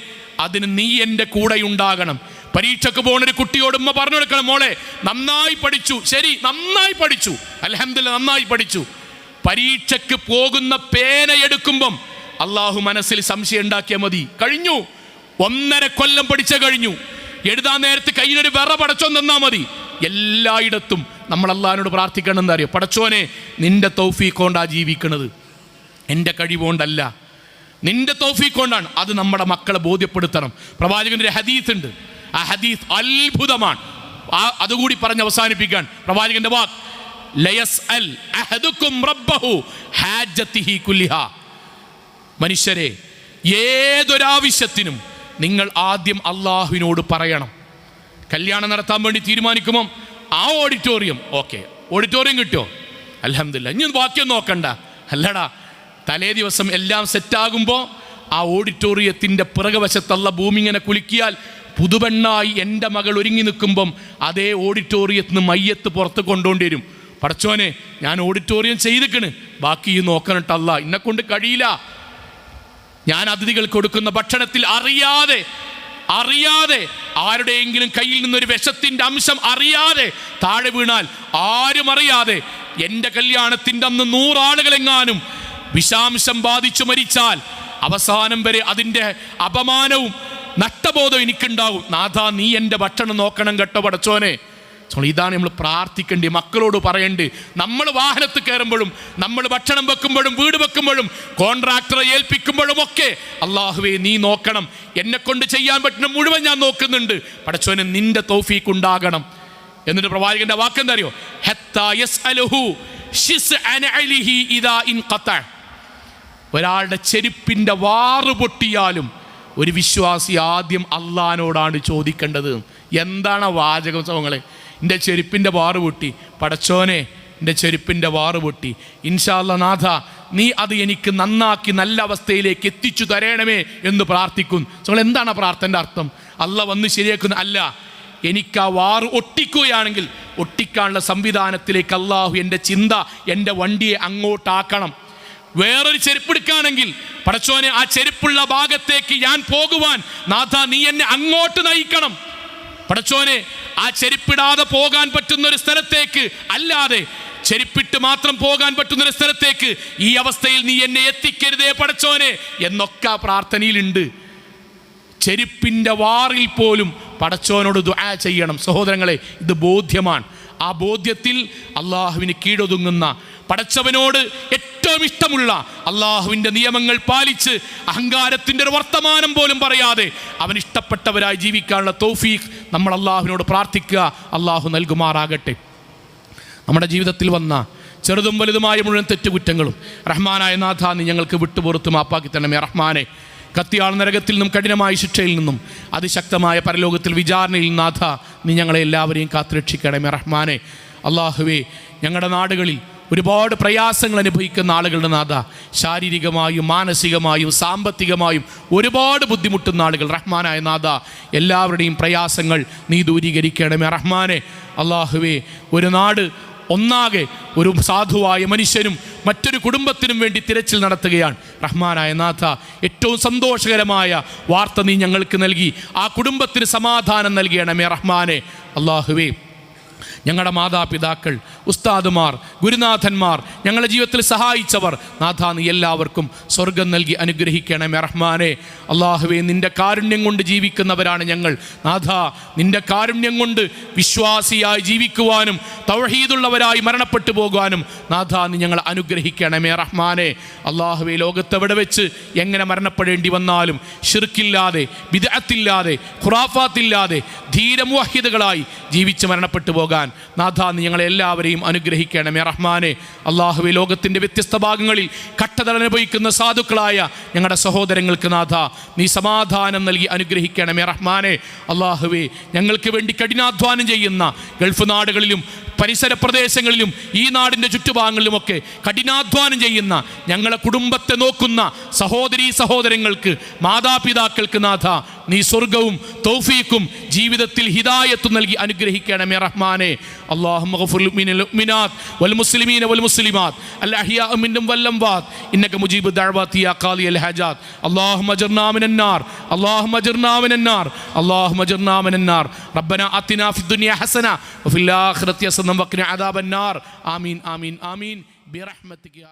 [SPEAKER 2] അതിന് നീ എൻ്റെ കൂടെ ഉണ്ടാകണം. പരീക്ഷയ്ക്ക് പോകുന്നൊരു കുട്ടിയോട് ഉമ്മ പറഞ്ഞു കൊടുക്കണം, മോളെ നന്നായി പഠിച്ചു, ശരി നന്നായി പഠിച്ചു, അൽഹംദുലില്ലാ നന്നായി പഠിച്ചു. പരീക്ഷയ്ക്ക് പോകുന്ന പേന എടുക്കുമ്പം അള്ളാഹു മനസ്സിൽ സംശയം ഉണ്ടാക്കിയാൽ മതി, കഴിഞ്ഞു. 1.5 കൊല്ലം പഠിച്ച കഴിഞ്ഞു. എഴുതാൻ നേരത്ത് കയ്യിലൊരു വിറ പടച്ചോൻ തന്നാൽ മതി. എല്ലായിടത്തും നമ്മൾ അള്ളാഹിനോട് പ്രാർത്ഥിക്കണം. എന്താ അറിയോ, പടച്ചോനെ നിന്റെ തൗഫീഖ് കൊണ്ടാ ജീവിക്കണത്, എൻ്റെ കഴിവുകൊണ്ടല്ല, നിന്റെ തൗഫീഖ് കൊണ്ടാണ്. അത് നമ്മുടെ മക്കളെ ബോധ്യപ്പെടുത്തണം. പ്രവാചകന്റെ ഒരു ഹദീസ് ഉണ്ട്, ആ ഹദീസ് അത്ഭുതമാണ്. അതുകൂടി പറഞ്ഞ് അവസാനിപ്പിക്കാൻ പ്രവാചകന്റെ വാക്ക്, ലയസ്അൽ അഹദുക്കും റബ്ബഹു ഹാജതിഹി കുല്ലിഹാ. മനുഷ്യരെ, ഏതൊരാവശ്യത്തിനും നിങ്ങൾ ആദ്യം അള്ളാഹുവിനോട് പറയണം. കല്യാണം നടത്താൻ വേണ്ടി തീരുമാനിക്കുമ്പം ആ ഓഡിറ്റോറിയം കിട്ടുമോ, അൽഹംദുലില്ലാ, ഇനി ബാക്കിയൊന്നും നോക്കണ്ട. അല്ലടാ, തലേ ദിവസം എല്ലാം സെറ്റാകുമ്പോൾ ആ ഓഡിറ്റോറിയത്തിൻ്റെ പിറകുവശത്തുള്ള ഭൂമി ഇങ്ങനെ കുലുക്കിയാൽ പുതുപെണ്ണായി എൻ്റെ മകൾ ഒരുങ്ങി നിൽക്കുമ്പം അതേ ഓഡിറ്റോറിയത്തിൽ നിന്ന് മയ്യത്ത് പുറത്ത് കൊണ്ടുകൊണ്ടി വരും. പടച്ചോനെ ഞാൻ ഓഡിറ്റോറിയം ചെയ്തിക്കണ്, ബാക്കി നോക്കണിട്ടല്ല, എന്നെ കൊണ്ട് കഴിയില്ല. ഞാൻ അതിഥികൾ കൊടുക്കുന്ന ഭക്ഷണത്തിൽ അറിയാതെ ആരുടെയെങ്കിലും കയ്യിൽ നിന്നൊരു വിഷത്തിൻ്റെ അംശം അറിയാതെ താഴെ വീണാൽ, ആരും അറിയാതെ എൻ്റെ കല്യാണത്തിൻ്റെ അന്ന് 100 ആളുകളെങ്ങാനും വിഷാംശം ബാധിച്ചു മരിച്ചാൽ അവസാനം വരെ അതിൻ്റെ അപമാനവും നഷ്ടബോധവും എനിക്കുണ്ടാവും. നാഥാ നീ എൻ്റെ ഭക്ഷണം നോക്കണം കേട്ടോ പടച്ചോനെ. ഇതാണ് നമ്മൾ പ്രാർത്ഥിക്കേണ്ടി, മക്കളോട് പറയേണ്ടി. നമ്മൾ വാഹനത്തിൽ കയറുമ്പോഴും, നമ്മൾ ഭക്ഷണം വെക്കുമ്പോഴും, വീട് വെക്കുമ്പോഴും, കോൺട്രാക്ടറെ ഏൽപ്പിക്കുമ്പോഴും ഒക്കെ അള്ളാഹുവേ നീ നോക്കണം, എന്നെ കൊണ്ട് ചെയ്യാൻ പറ്റുന്ന മുഴുവൻ ഞാൻ നോക്കുന്നുണ്ട്, പടച്ചോനെ നിന്റെ തൗഫീഖ് ഉണ്ടാകണം. എന്നിട്ട് പ്രവാചകന്റെ വാക്കെന്താ അറിയോ, ഒരാളുടെ ചെരുപ്പിൻ്റെ വാറ് പൊട്ടിയാലും ഒരു വിശ്വാസി ആദ്യം അള്ളാഹിനോടാണ് ചോദിക്കേണ്ടത്. എന്താണ് വാചകം സഹോദരങ്ങളെ? എൻ്റെ ചെരുപ്പിൻ്റെ വാറ് പൊട്ടി, പടച്ചോനെ എൻ്റെ ചെരുപ്പിൻ്റെ വാറ് പൊട്ടി, ഇൻഷാ അല്ലാഹ് നാഥ നീ അത് എനിക്ക് നന്നാക്കി നല്ല അവസ്ഥയിലേക്ക് എത്തിച്ചു തരണമേ എന്ന് പ്രാർത്ഥിക്കും. നിങ്ങൾ എന്താണ് ആ പ്രാർത്ഥനയുടെ അർത്ഥം? അള്ളാഹ് വന്ന് ശരിയാക്കുന്ന അല്ല, എനിക്ക് ആ വാറ് ഒട്ടിക്കുകയാണെങ്കിൽ ഒട്ടിക്കാനുള്ള സംവിധാനത്തിലേക്ക് അള്ളാഹു എൻ്റെ ചിന്ത, എൻ്റെ വണ്ടിയെ അങ്ങോട്ടാക്കണം. വേറൊരു ചെരുപ്പെടുക്കുകയാണെങ്കിൽ പടച്ചോനെ ആ ചെരുപ്പുള്ള ഭാഗത്തേക്ക് ഞാൻ പോകുവാൻ നാഥ നീ എന്നെ അങ്ങോട്ട് നയിക്കണം. പടച്ചോനെ ആ ചെരുപ്പിടാതെ പോകാൻ പറ്റുന്ന ഒരു സ്ഥലത്തേക്ക് അല്ലാതെ ചെരുപ്പിട്ട് മാത്രം പോകാൻ പറ്റുന്നൊരു സ്ഥലത്തേക്ക് ഈ അവസ്ഥയിൽ നീ എന്നെ എത്തിക്കരുതേ പടച്ചോനെ എന്നൊക്കെ ആ പ്രാർത്ഥനയിലുണ്ട്. ചെരുപ്പിൻ്റെ വാറിൽ പോലും പടച്ചോനോട് ദുആ ചെയ്യണം. സഹോദരങ്ങളെ, ഇത് ബോധ്യമാണ്. ആ ബോധ്യത്തിൽ അള്ളാഹുവിന് കീഴൊതുങ്ങുന്ന, പടച്ചവനോട് ഏറ്റവും ഇഷ്ടമുള്ള, അള്ളാഹുവിൻ്റെ നിയമങ്ങൾ പാലിച്ച് അഹങ്കാരത്തിൻ്റെ ഒരു വർത്തമാനം പോലും പറയാതെ അവൻ ഇഷ്ടപ്പെട്ടവരായി ജീവിക്കാനുള്ള തൗഫീഖ് നമ്മൾ അള്ളാഹുവിനോട് പ്രാർത്ഥിക്കുക. അള്ളാഹു നൽകുമാറാകട്ടെ. നമ്മുടെ ജീവിതത്തിൽ വന്ന ചെറുതും വലുതുമായ മുഴുവൻ തെറ്റുകുറ്റങ്ങളും റഹ്മാനായ നാഥ നീ ഞങ്ങൾക്ക് വിട്ടുപുറത്ത് മാപ്പാക്കി തരണമേ റഹ്മാനെ. കത്തിയാൾ നരകത്തിൽ നിന്നും കഠിനമായ ശിക്ഷയിൽ നിന്നും അതിശക്തമായ പരലോകത്തിൽ വിചാരണയിൽ നാഥ നീ ഞങ്ങളെ എല്ലാവരെയും കാത്തുരക്ഷിക്കണമേ റഹ്മാനെ. അള്ളാഹുവേ, ഞങ്ങളുടെ നാടുകളിൽ ഒരുപാട് പ്രയാസങ്ങൾ അനുഭവിക്കുന്ന ആളുകളുടെ നാഥ, ശാരീരികമായും മാനസികമായും സാമ്പത്തികമായും ഒരുപാട് ബുദ്ധിമുട്ടുന്ന ആളുകൾ റഹ്മാനായ നാഥ, എല്ലാവരുടെയും പ്രയാസങ്ങൾ നീ ദൂരീകരിക്കണമേ റഹ്മാനെ. അള്ളാഹുവേ, ഒരു നാട് ഒന്നാകെ ഒരു സാധുവായ മനുഷ്യനും മറ്റൊരു കുടുംബത്തിനും വേണ്ടി തിരച്ചിൽ നടത്തുകയാണ് റഹ്മാനായ നാഥ. ഏറ്റവും സന്തോഷകരമായ വാർത്ത നീ ഞങ്ങൾക്ക് നൽകി, ആ കുടുംബത്തിന് സമാധാനം നൽകണമേ റഹ്മാനെ. അള്ളാഹുവേ, ഞങ്ങളുടെ മാതാപിതാക്കൾ, ഉസ്താദുമാർ, ഗുരുനാഥന്മാർ, ഞങ്ങളുടെ ജീവിതത്തിൽ സഹായിച്ചവർ നാഥ നീ എല്ലാവർക്കും സ്വർഗം നൽകി അനുഗ്രഹിക്കണമേ റഹ്മാനെ. അള്ളാഹുവേ, നിൻ്റെ കാരുണ്യം കൊണ്ട് ജീവിക്കുന്നവരാണ് ഞങ്ങൾ നാഥ. നിൻ്റെ കാരുണ്യം കൊണ്ട് വിശ്വാസിയായി ജീവിക്കുവാനും തൗഹീദുള്ളവരായി മരണപ്പെട്ടു പോകുവാനും നാഥ നീ ഞങ്ങൾ അനുഗ്രഹിക്കണമേ റഹ്മാനെ. അള്ളാഹുവേ, ലോകത്തെവിടെ വെച്ച് എങ്ങനെ മരണപ്പെടേണ്ടി വന്നാലും ശിർക്കില്ലാതെ, ബിദ്അത്തില്ലാതെ, ഖുറാഫാത്തില്ലാതെ ധീരമുവഹിദുകളായി ജീവിച്ച് മരണപ്പെട്ടു പോകും കൊണ്ടുപോകാൻ നാഥ നീ ഞങ്ങളെ എല്ലാവരെയും അനുഗ്രഹിക്കണമേ റഹ്മാനെ. അള്ളാഹുവെ, ലോകത്തിൻ്റെ വ്യത്യസ്ത ഭാഗങ്ങളിൽ കട്ടതൽ അനുഭവിക്കുന്ന സാധുക്കളായ ഞങ്ങളുടെ സഹോദരങ്ങൾക്ക് നാഥ നീ സമാധാനം നൽകി അനുഗ്രഹിക്കണമേ റഹ്മാനെ. അള്ളാഹുവെ, ഞങ്ങൾക്ക് വേണ്ടി കഠിനാധ്വാനം ചെയ്യുന്ന ഗൾഫ് നാടുകളിലും പരിസര പ്രദേശങ്ങളിലും ഈ നാടിൻ്റെ ചുറ്റുഭാഗങ്ങളിലുമൊക്കെ കഠിനാധ്വാനം ചെയ്യുന്ന ഞങ്ങളെ കുടുംബത്തെ നോക്കുന്ന സഹോദരീ സഹോദരങ്ങൾക്ക്, മാതാപിതാക്കൾക്ക് നാഥ നീ സ്വർഗവും തൗഫീഖും ജീവിതത്തിൽ ഹിദായത്തും നൽകി അനുഗ്രഹിക്കണമേ റഹ്മാനെ. അല്ലാഹുമ്മ ഗ്ഫിർ ലിൽ മുഅ്മിനാത്ത് വൽ മുസ്ലിമീന വൽ മുസ്ലിമാത്ത് അൽ അഹ്യാഉ മിൻഹും വൽ അംവാത്ത് ഇന്നക മുജീബു ദഅവാതി യാ ഖാദിയൽ ഹാജാത്ത്. അല്ലാഹുമ്മ അജ്ർനാ മിനൻ നാർ, അല്ലാഹുമ്മ അജ്ർനാ മിനൻ നാർ, അല്ലാഹുമ്മ അജ്ർനാ മിനൻ നാർ. റബ്ബനാ ആതിനാ ഫിദ് ദുനിയ ഹസന വഫിൽ ആഖിറതി ഹസന വഖിനാ അദാബൻ നാർ. ആമീൻ ആമീൻ ആമീൻ ബിറഹ്മതിക യാ